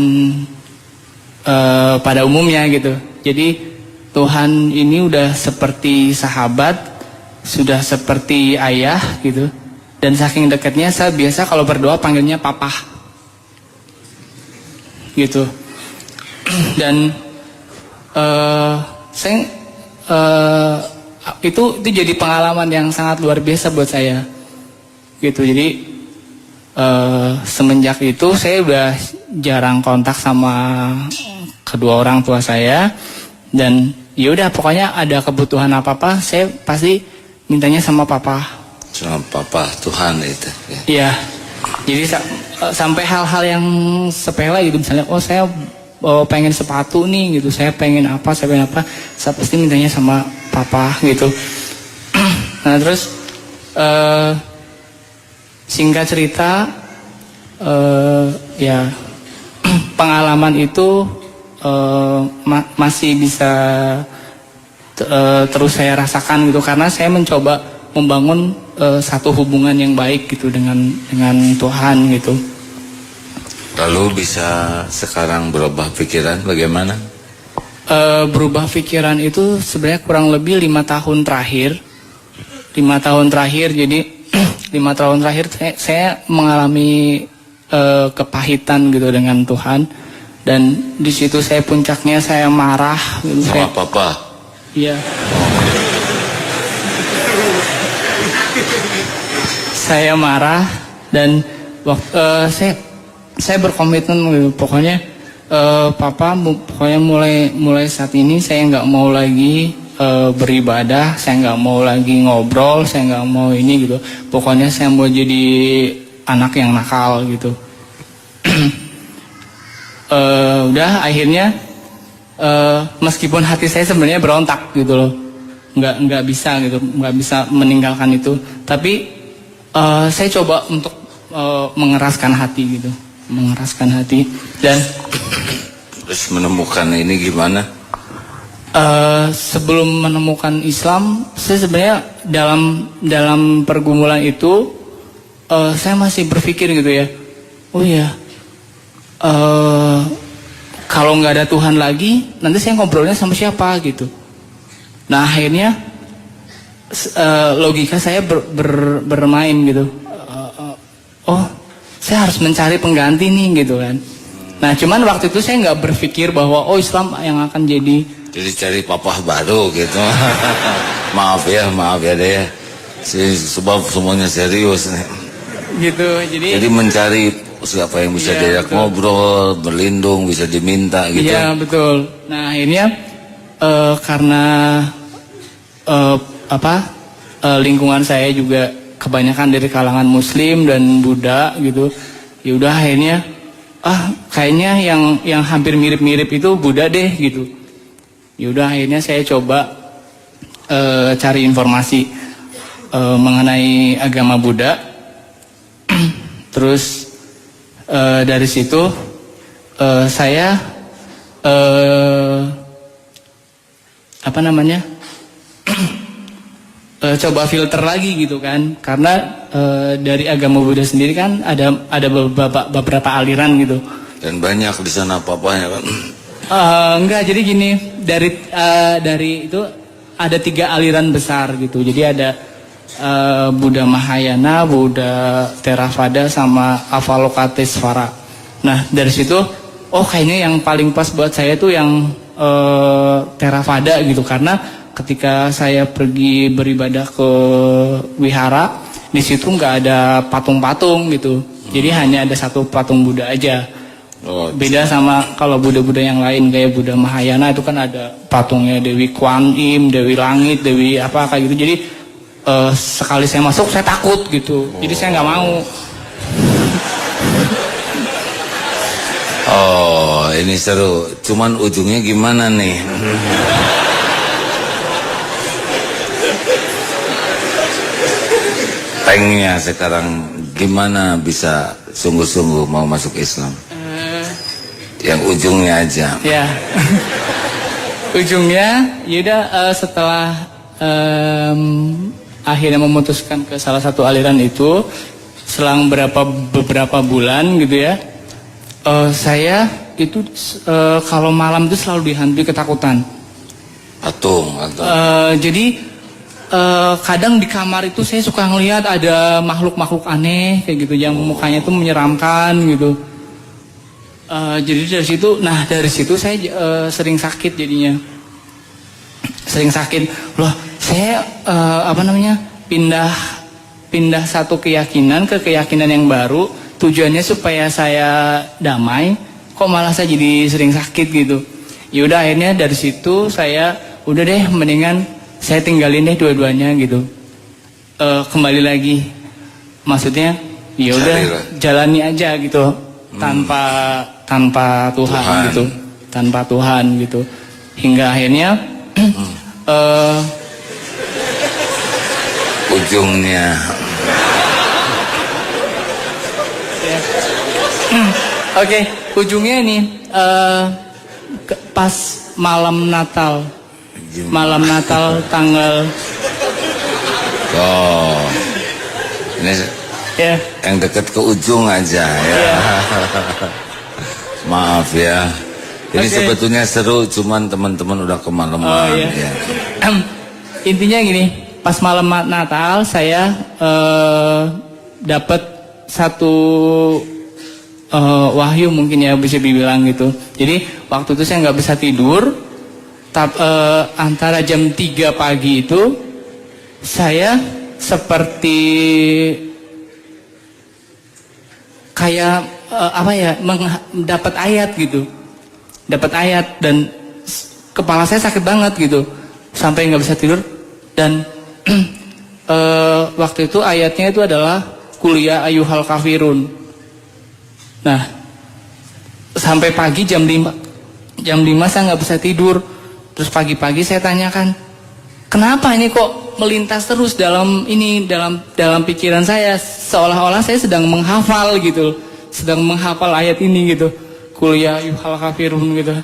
pada umumnya gitu. Jadi Tuhan ini udah seperti sahabat, sudah seperti ayah gitu. Dan saking dekatnya saya biasa kalau berdoa panggilnya papa gitu. Dan saya itu jadi pengalaman yang sangat luar biasa buat saya gitu. Jadi semenjak itu saya udah jarang kontak sama kedua orang tua saya. Dan yaudah pokoknya ada kebutuhan apa-apa saya pasti mintanya sama papa. Sama papa Tuhan itu ya. Iya. Jadi sampai hal-hal yang sepele gitu, misalnya saya pengen sepatu nih gitu, saya pengen apa, saya pasti mintanya sama papa gitu. Nah terus singkat cerita ya pengalaman itu masih bisa terus saya rasakan gitu, karena saya mencoba membangun satu hubungan yang baik gitu dengan Tuhan gitu. Lalu bisa sekarang berubah pikiran bagaimana? Berubah pikiran itu sebenarnya kurang lebih 5 tahun terakhir. 5 tahun terakhir, jadi 5 tahun terakhir saya mengalami kepahitan gitu dengan Tuhan. Dan di situ saya puncaknya saya marah gitu. Sama papa? Iya. Saya marah dan saya berkomitmen gitu. Pokoknya papa pokoknya mulai saat ini saya nggak mau lagi beribadah, saya nggak mau lagi ngobrol, saya nggak mau ini gitu. Pokoknya saya mau jadi anak yang nakal gitu. Udah akhirnya meskipun hati saya sebenarnya berontak gitu loh, nggak bisa gitu, nggak bisa meninggalkan itu, tapi saya coba untuk mengeraskan hati gitu, mengeraskan hati. Dan terus menemukan ini gimana? Sebelum menemukan Islam, saya sebenarnya dalam pergumulan itu saya masih berpikir gitu ya, oh ya, kalau nggak ada Tuhan lagi, nanti saya ngobrolnya sama siapa gitu. Nah akhirnya logika saya bermain gitu. Oh, saya harus mencari pengganti nih gitu kan. Nah cuman waktu itu saya nggak berpikir bahwa Islam yang akan jadi cari papa baru gitu. maaf ya deh. Sebab semuanya serius nih. Gitu. Jadi mencari siapa yang bisa diajak ngobrol, berlindung, bisa diminta gitu. Iya betul. Nah akhirnya karena lingkungan saya juga kebanyakan dari kalangan Muslim dan Buddha gitu. Ya udah akhirnya kayaknya yang hampir mirip-mirip itu Buddha deh gitu. Ya udah akhirnya saya coba cari informasi mengenai agama Buddha. Terus dari situ saya coba filter lagi gitu kan, karena dari agama Buddha sendiri kan ada beberapa aliran gitu. Dan banyak di sana apa-apanya kan. Enggak, jadi gini, dari itu ada 3 aliran besar gitu. Jadi ada Buddha Mahayana, Buddha Theravada, sama Avalokitesvara. Nah dari situ, kayaknya yang paling pas buat saya tuh yang Theravada gitu, karena ketika saya pergi beribadah ke wihara, di situ nggak ada patung-patung gitu. Jadi hanya ada satu patung Buddha aja. Beda sama kalau Buddha-Buddha yang lain kayak Buddha Mahayana itu kan ada patungnya Dewi Kuan Im, Dewi Langit, Dewi apa kayak gitu. Jadi sekali saya masuk saya takut gitu. Jadi saya nggak mau. Oh, ini seru. Cuman ujungnya gimana nih? Tanknya sekarang gimana bisa sungguh-sungguh mau masuk Islam? Yang ujungnya aja. Ya. Ujungnya yaudah setelah akhirnya memutuskan ke salah satu aliran itu, selang beberapa bulan gitu ya, saya itu kalau malam itu selalu dihantui ketakutan. Patung atau jadi kadang di kamar itu saya suka ngelihat ada makhluk-makhluk aneh kayak gitu yang mukanya itu menyeramkan gitu. Jadi dari situ saya sering sakit jadinya. Sering sakit. Loh, saya pindah satu keyakinan ke keyakinan yang baru, tujuannya supaya saya damai, kok malah saya jadi sering sakit gitu. Yaudah akhirnya dari situ saya udah deh mendingan saya tinggalin deh dua-duanya gitu. Kembali lagi, maksudnya yaudah jalani aja gitu, tanpa Tuhan gitu, tanpa Tuhan gitu, hingga akhirnya ujungnya. Oke, ujungnya ini pas malam Natal tanggal. Ini Ya. yang dekat ke ujung aja ya. Maaf ya. Ini sebetulnya seru, cuman teman-teman udah kemalaman. Ya. Intinya gini, pas malam Natal saya dapat satu wahyu mungkin ya bisa dibilang gitu. Jadi waktu itu saya nggak bisa tidur. Antara jam 3 pagi itu saya seperti kayak mendapat ayat gitu, dapat ayat dan kepala saya sakit banget gitu sampai nggak bisa tidur. Dan waktu itu ayatnya itu adalah Qul ya ayyuhal kafirun. Nah sampai pagi jam 5 saya nggak bisa tidur. Terus pagi-pagi saya tanyakan, kenapa ini kok melintas terus dalam pikiran saya, seolah-olah saya sedang menghafal gitu, sedang menghafal ayat ini gitu, Qul ya ayyuhal kafirun gitu,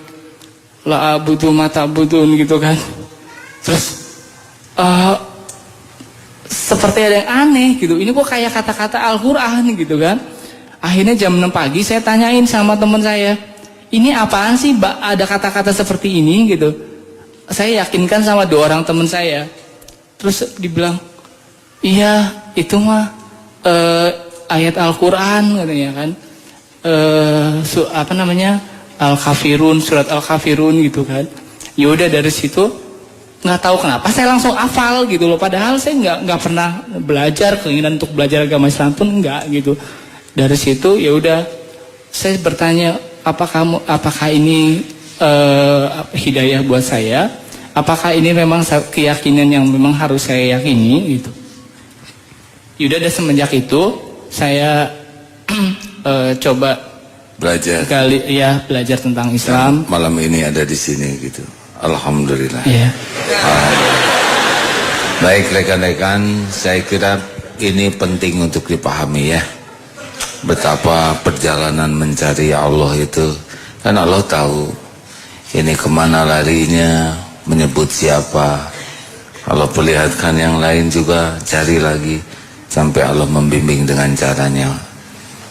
la a'budu ma ta'budun gitu kan. Terus seperti ada yang aneh gitu, ini kok kayak kata-kata Al-Quran gitu kan. Akhirnya jam 6 pagi saya tanyain sama teman saya, ini apaan sih ada kata-kata seperti ini gitu. Saya yakinkan sama 2 orang teman saya. Terus dibilang, iya itu mah ayat Al-Quran katanya kan, Al-Kafirun, surat Al-Kafirun gitu kan. Yaudah dari situ nggak tahu kenapa saya langsung hafal gitu loh. Padahal saya nggak pernah belajar, keinginan untuk belajar agama Islam pun nggak gitu. Dari situ yaudah saya bertanya, apakah ini hidayah buat saya? Apakah ini memang keyakinan yang memang harus saya yakini gitu? Yaudah dari semenjak itu saya coba belajar belajar tentang Islam. Dan malam ini ada di sini gitu. Alhamdulillah. Iya. Baik rekan-rekan, saya kira ini penting untuk dipahami ya. Betapa perjalanan mencari Allah itu, kan Allah tahu ini kemana larinya, menyebut siapa. Allah perlihatkan yang lain juga, cari lagi sampai Allah membimbing dengan caranya.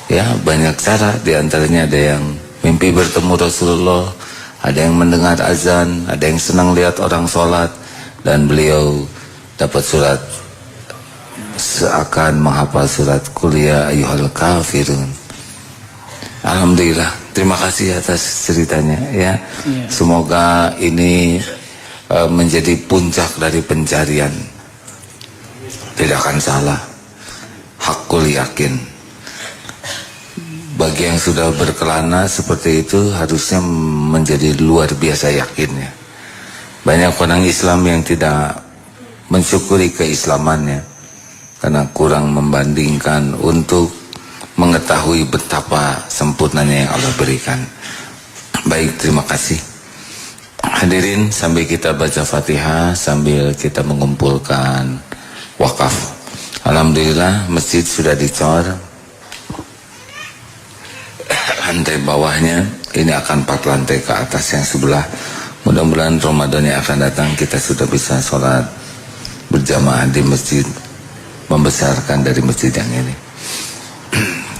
Ya, banyak cara, diantaranya ada yang mimpi bertemu Rasulullah, ada yang mendengar azan, ada yang senang lihat orang sholat, dan beliau dapat surat seakan menghafal surat Qul ya ayyuhal kafirun. Alhamdulillah, terima kasih atas ceritanya ya. Semoga ini menjadi puncak dari pencarian. Tidak akan salah. Hakul yakin. Bagi yang sudah berkelana seperti itu harusnya menjadi luar biasa yakinnya. Banyak orang Islam yang tidak mensyukuri keislamannya karena kurang membandingkan untuk mengetahui betapa sempurnanya yang Allah berikan. Baik, terima kasih. Hadirin, sambil kita baca Fatihah, sambil kita mengumpulkan wakaf. Alhamdulillah, masjid sudah dicor. Lantai bawahnya, ini akan 4 lantai ke atas yang sebelah. Mudah-mudahan Ramadan yang akan datang kita sudah bisa sholat berjamaah di masjid, membesarkan dari masjid yang ini.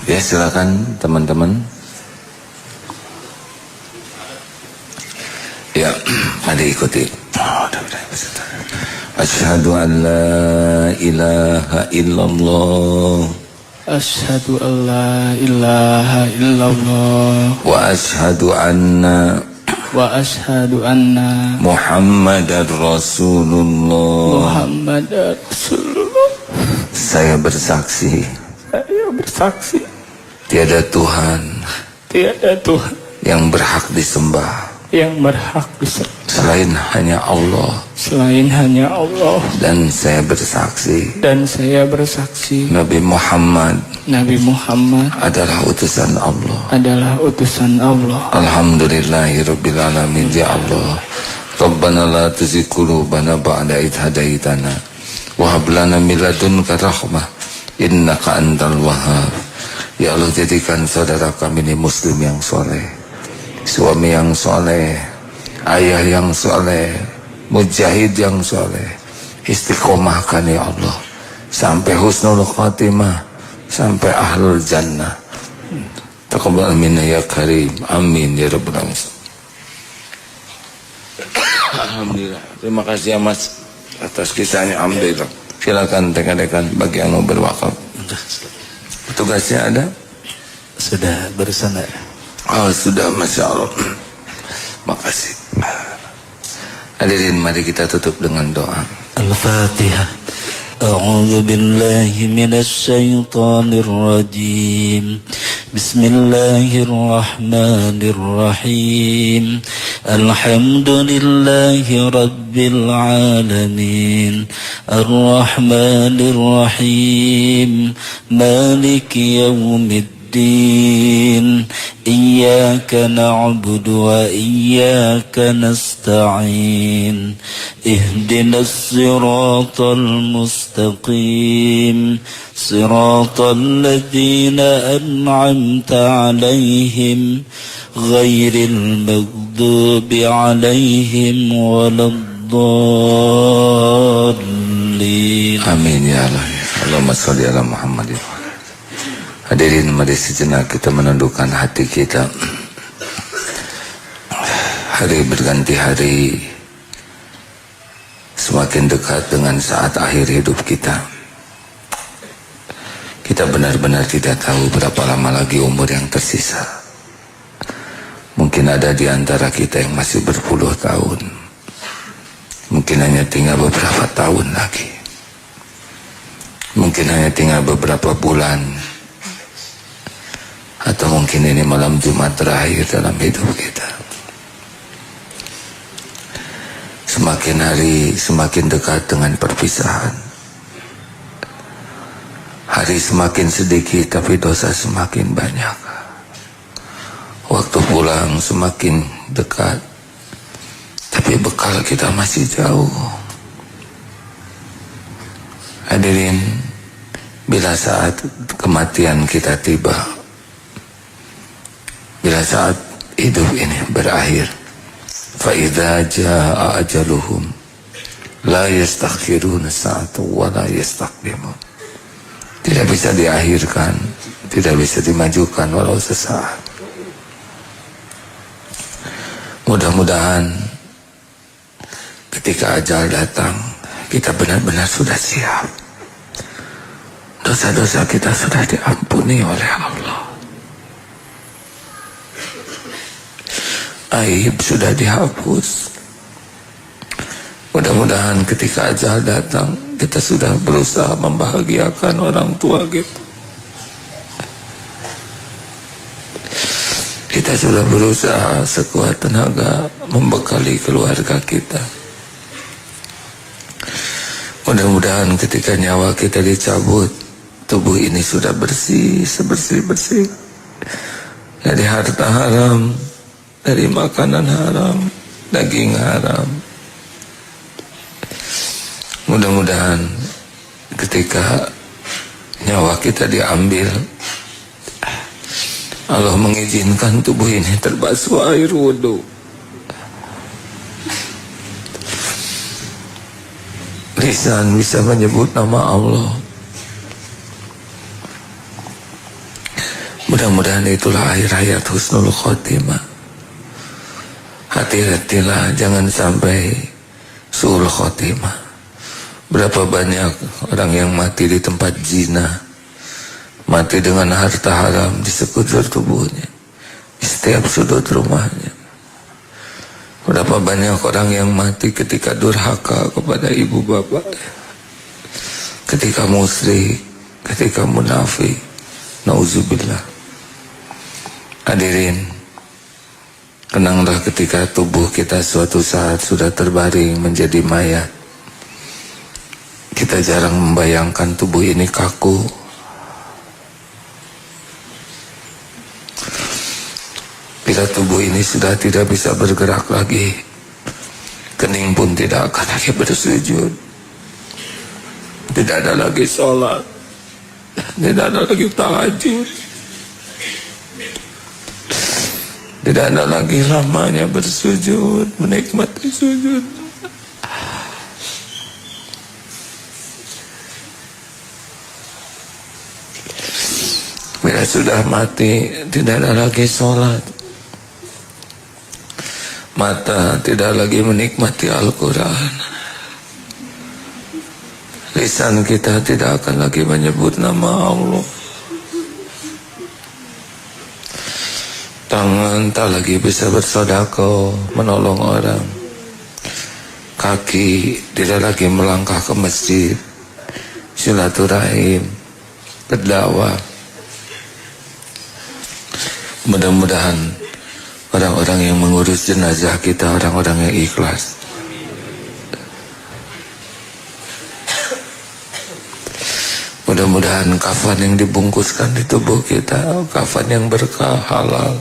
Ya, silakan teman-teman. Ya, mari ikuti. Asyhadu an la ilaha illallah. Asyhadu an la ilaha illallah. Wa asyhadu anna Muhammadar Rasulullah. Muhammadar Rasulullah. Saya bersaksi tiada Tuhan yang berhak disembah selain hanya Allah, dan saya bersaksi Nabi Muhammad adalah utusan Allah. Alhamdulillahirabbil alamin. Ya Allah, Rabbana la tuzigh qulubana ba'da idh hadaitana wa hab lana min ladunka rahmah innaka antal wahhab. Ya Allah, jadikan saudara kami ini muslim yang soleh, suami yang soleh, ayah yang soleh, mujahid yang soleh. Istiqomahkan ya Allah sampai husnul khatimah, sampai ahlul jannah. Taqabbal minna ya karim. Amin ya rabbal alamin. Alhamdulillah. Terima kasih ya Mas atas kisahnya. Alhamdulillah. Silakan rekan-rekan bagi yang mau berwakaf. Tugasnya ada? Sudah bersama. Oh, sudah, Masya Allah. Makasih. Hadirin, mari kita tutup dengan doa. Al-Fatihah. A'udzu billahi minasy syaithanir rajim. Bismillahirrahmanirrahim. Alhamdulillahi rabbil alamin. Ar-Rahmanir Rahim. Maliki yaumiddin. Iyyaka na'budu wa iyyaka nasta'in. Ihdinas siratal mustaqim. Siratal ladzina an'amta 'alaihim ghairil maghdubi 'alaihim waladdallin. Amin ya Allah. Allahumma sholli ala Muhammad. Hadirin, mari sejenak kita menundukkan hati kita. Hari berganti hari, semakin dekat dengan saat akhir hidup kita. Kita benar-benar tidak tahu berapa lama lagi umur yang tersisa. Mungkin ada di antara kita yang masih berpuluh tahun. Mungkin hanya tinggal beberapa tahun lagi. Mungkin hanya tinggal beberapa bulan. Atau mungkin ini malam Jumat terakhir dalam hidup kita. Semakin hari semakin dekat dengan perpisahan. Hari semakin sedikit tapi dosa semakin banyak. Waktu pulang semakin dekat tapi bekal kita masih jauh. Hadirin, bila saat kematian kita tiba, bila saat hidup ini berakhir, fa idza jaa ajaluhum La yastakhiruna sa'atu wa la yastaqdimun. Tidak bisa diakhirkan, tidak bisa dimajukan walau sesaat. Mudah-mudahan ketika ajal datang, kita benar-benar sudah siap. Dosa-dosa kita sudah diampuni oleh Allah. Aib sudah dihapus. Mudah-mudahan ketika ajal datang, kita sudah berusaha membahagiakan orang tua kita. Kita sudah berusaha sekuat tenaga membekali keluarga kita. Mudah-mudahan ketika nyawa kita dicabut, tubuh ini sudah bersih, sebersih-bersih dari harta haram, dari makanan haram, daging haram. Mudah-mudahan ketika nyawa kita diambil, Allah mengizinkan tubuh ini terbasuh air wudhu. Lisan bisa menyebut nama Allah. Mudah-mudahan itulah akhir hayat husnul khotimah. Hati-hatilah jangan sampai suul khotimah. Berapa banyak orang yang mati di tempat zina, mati dengan harta haram di sekujur tubuhnya, di setiap sudut rumahnya. Berapa banyak orang yang mati ketika durhaka kepada ibu bapak, ketika musyrik, ketika munafik. Nauzubillah. Hadirin, kenanglah ketika tubuh kita suatu saat sudah terbaring menjadi mayat. Kita jarang membayangkan tubuh ini kaku. Bila tubuh ini sudah tidak bisa bergerak lagi, kening pun tidak akan lagi bersujud. Tidak ada lagi sholat, tidak ada lagi tahajud, tidak ada lagi lamanya bersujud, menikmati sujud. Bila sudah mati, tidak ada lagi sholat, mata tidak lagi menikmati Al-Quran, lisan kita tidak akan lagi menyebut nama Allah, tangan tak lagi bisa bersedekah menolong orang, kaki tidak lagi melangkah ke masjid, silaturahim, berdakwah. Mudah-mudahan orang-orang yang mengurus jenazah kita orang-orang yang ikhlas. Mudah-mudahan kafan yang dibungkuskan di tubuh kita kafan yang berkah, halal.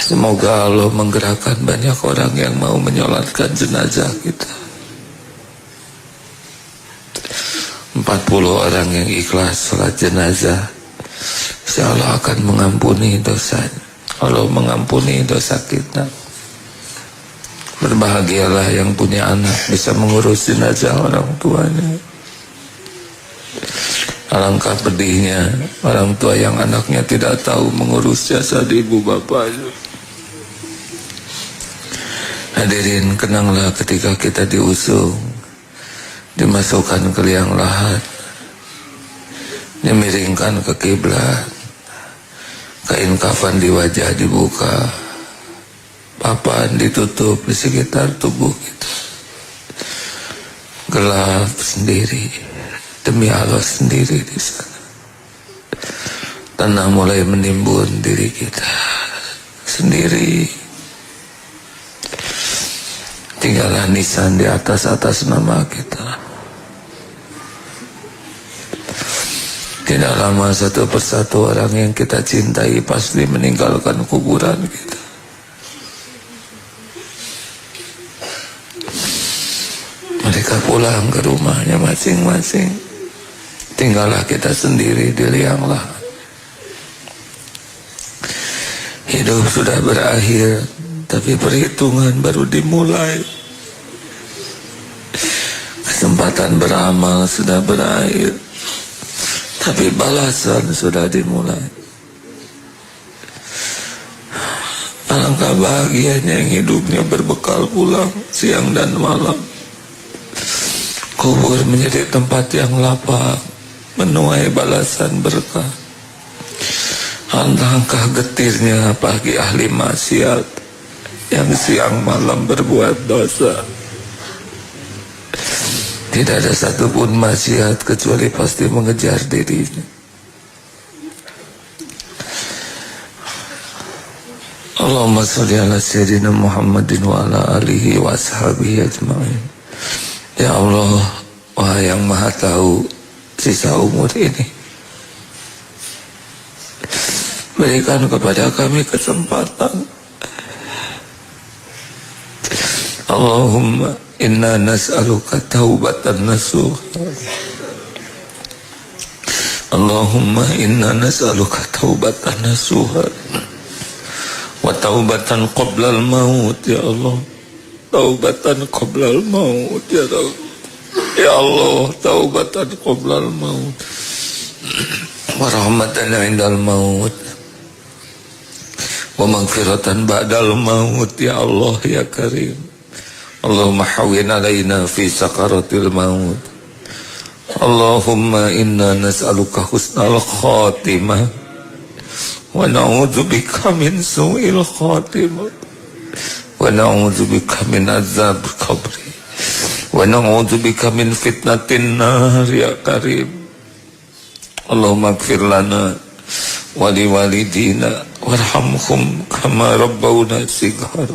Semoga Allah menggerakkan banyak orang yang mau menyolatkan jenazah kita. 40 orang yang ikhlas salat jenazah, insya Allah akan mengampuni dosanya. Allah mengampuni dosa kita. Berbahagialah yang punya anak bisa mengurus jenazah orang tuanya. Alangkah pedihnya orang tua yang anaknya tidak tahu mengurus jasad ibu bapaknya. Hadirin, kenanglah ketika kita diusung, dimasukkan ke liang lahat, dimiringkan ke kiblat, kain kafan di wajah dibuka, papan ditutup di sekitar tubuh kita, gelap sendiri, demi Allah sendiri di sana. Tanah mulai menimbun diri kita sendiri, tinggallah nisan di atas nama kita. Tidak lama satu persatu orang yang kita cintai pasti meninggalkan kuburan kita. Mereka pulang ke rumahnya masing-masing. Tinggallah kita sendiri di liang lahat. Hidup sudah berakhir, tapi perhitungan baru dimulai. Kesempatan beramal sudah berakhir, tapi balasan sudah dimulai. Alangkah bahagianya yang hidupnya berbekal pulang siang dan malam. Kubur menjadi tempat yang lapang, menuai balasan berkah. Alangkah getirnya bagi ahli maksiat yang siang malam berbuat dosa. Tidak ada satupun maksiat kecuali pasti mengejar dirinya. Allahumma sholli ala sayyidina Muhammadin wa ala alihi wa ashabihi ajma'in. Ya Allah, wahai yang maha tahu sisa umur ini, berikan kepada kami kesempatan. Allahumma inna nas'aluka taubatan nasuha. Allahumma inna nas'aluka taubatan nasuha wa taubatan qoblal maut ya Allah. Taubatan qoblal maut ya Allah. Ya Allah, taubatan qoblal maut wa rahmatan indal maut wa maghfiratan ba'dal maut ya Allah ya Karim. Allahumma hawwin alaina fi sakaratil maut. Allahumma inna nas'aluka husnal khatimah wa na'udzubika min su'il khatimah wa na'udzubika min azab qabri wa na'udzubika min fitnatin nar ya Karim. Allahumma ighfir lana wa liwalidina warhamhum kama rabbawna shighara.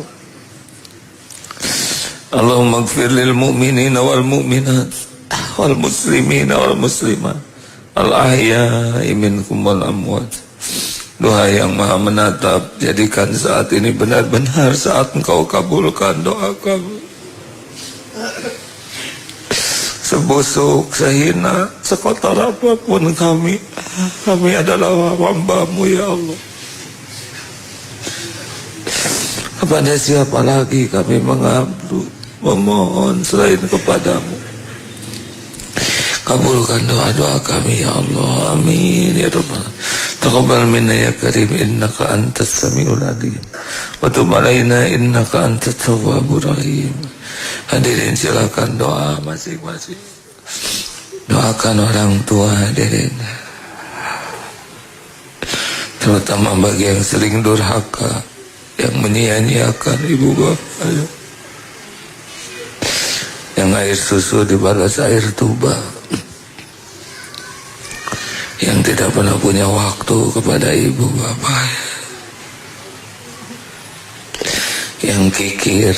Allahumma ighfir lil mu'minina wal mu'minat wal muslimina wal muslimat al ahya'i minkum wal amwat. Doa yang maha menatap, jadikan saat ini benar-benar saat Engkau kabulkan doa kami. Sebusuk, sehina, sekotor apapun kami adalah hamba-Mu ya Allah. Kepada siapa lagi kami mengabdu, memohon selain kepadamu? Kabulkan doa-doa kami ya Allah, amin ya Rabbal. Taqabbal minna ya Karim, innaka antas samiul alim, wa tub alaina innaka antat tawwabur rahim. Hadirin silakan doa masing-masing. Doakan orang tua hadirin, terutama bagi yang sering durhaka, yang menyia-nyiakan ibu bapak, yang air susu dibalas air tuba, yang tidak pernah punya waktu kepada ibu bapak, yang kikir,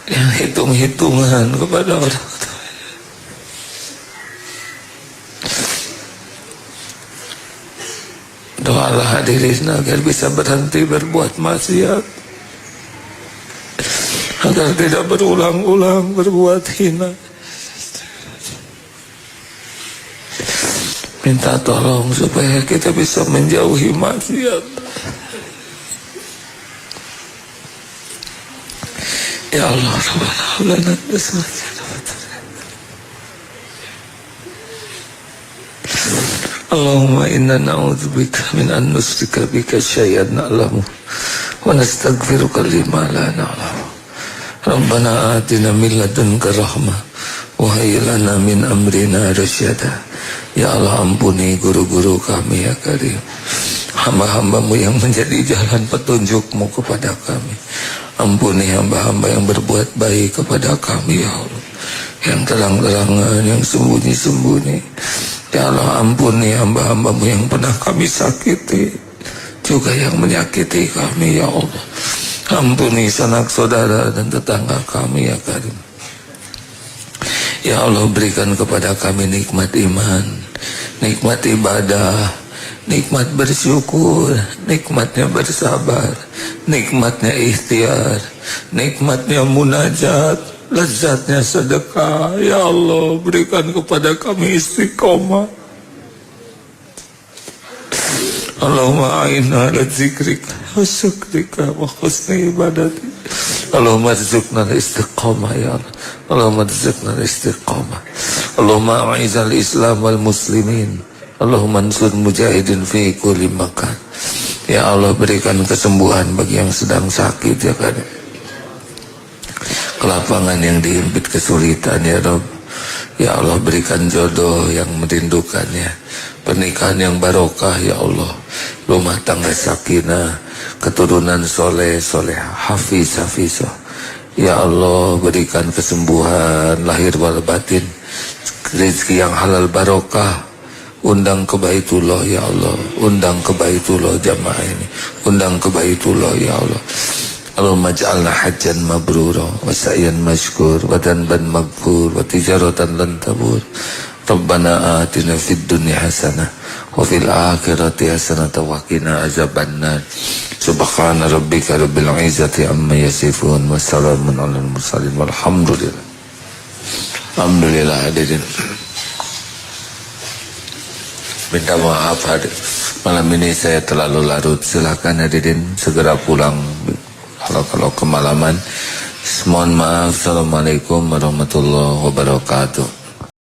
yang hitung-hitungan kepada orang tua. Doalah hadirin agar bisa berhenti berbuat maksiat, agar tidak berulang-ulang berbuat hina. Minta tolong supaya kita bisa menjauhi maksiat. Ya Allah, Rabbana Allahumma inna na'udzubika min an nusyrika bika syai'an na'lamu wa nastaghfiruka lima la na'lamu. Rabbana atina min ladunka rahmah wa hayyi lana min amrina rasyada. Ya Allah, ampuni guru-guru kami ya Karim, hamba-hamba-Mu yang menjadi jalan petunjuk-Mu kepada kami. Ampuni hamba-hamba yang berbuat baik kepada kami ya Allah, yang terang-terangan, yang sembunyi-sembunyi. Ya Allah, ampuni hamba-hamba-Mu yang pernah kami sakiti, juga yang menyakiti kami ya Allah. Ampuni sanak saudara dan tetangga kami ya Karim. Ya Allah, berikan kepada kami nikmat iman, nikmat ibadah, nikmat bersyukur, nikmatnya bersabar, nikmatnya ikhtiar, nikmatnya munajat, lezatnya sedekah. Ya Allah, berikan kepada kami istiqomah. Allahumma a'inna ala zikrika wa syukrika wa husni ibadati Allahumma rizukna istiqamah ya Allah. Allahumma rizukna istiqamah. Allahumma a'izal Islam wal muslimin. Allahumma ansur mujahidin fi kulli makan. Ya Allah, berikan kesembuhan bagi yang sedang sakit ya kan. Kelapangan yang dihimpit kesulitan ya Rabb. Ya Allah, berikan jodoh yang merindukannya, pernikahan yang barokah ya Allah, rumah tangga sakinah, keturunan soleh solehah, hafiz hafizah. Ya Allah, berikan kesembuhan lahir wal batin, rezeki yang halal barokah. Undang ke Baitullah ya Allah, undang ke Baitullah jamaah ini, undang ke Baitullah ya Allah. Allahumma ja'alna hajjan mabrura wa sa'yan mashkur wa danban maghfur wa tijaratan lan tabur. Rabbana atina fid dunya hasanah wa fil akhirati hasanah wa qina azabannar. Subhana rabbika rabbil izzati amma yasifun wa salamun alal mursalin walhamdulillah. Alhamdulillah hadirin. Minta maaf hadir. Malam ini saya terlalu larut. Silakan hadirin segera pulang. Kalau kemalaman, mohon maaf. Assalamualaikum warahmatullahi wabarakatuh.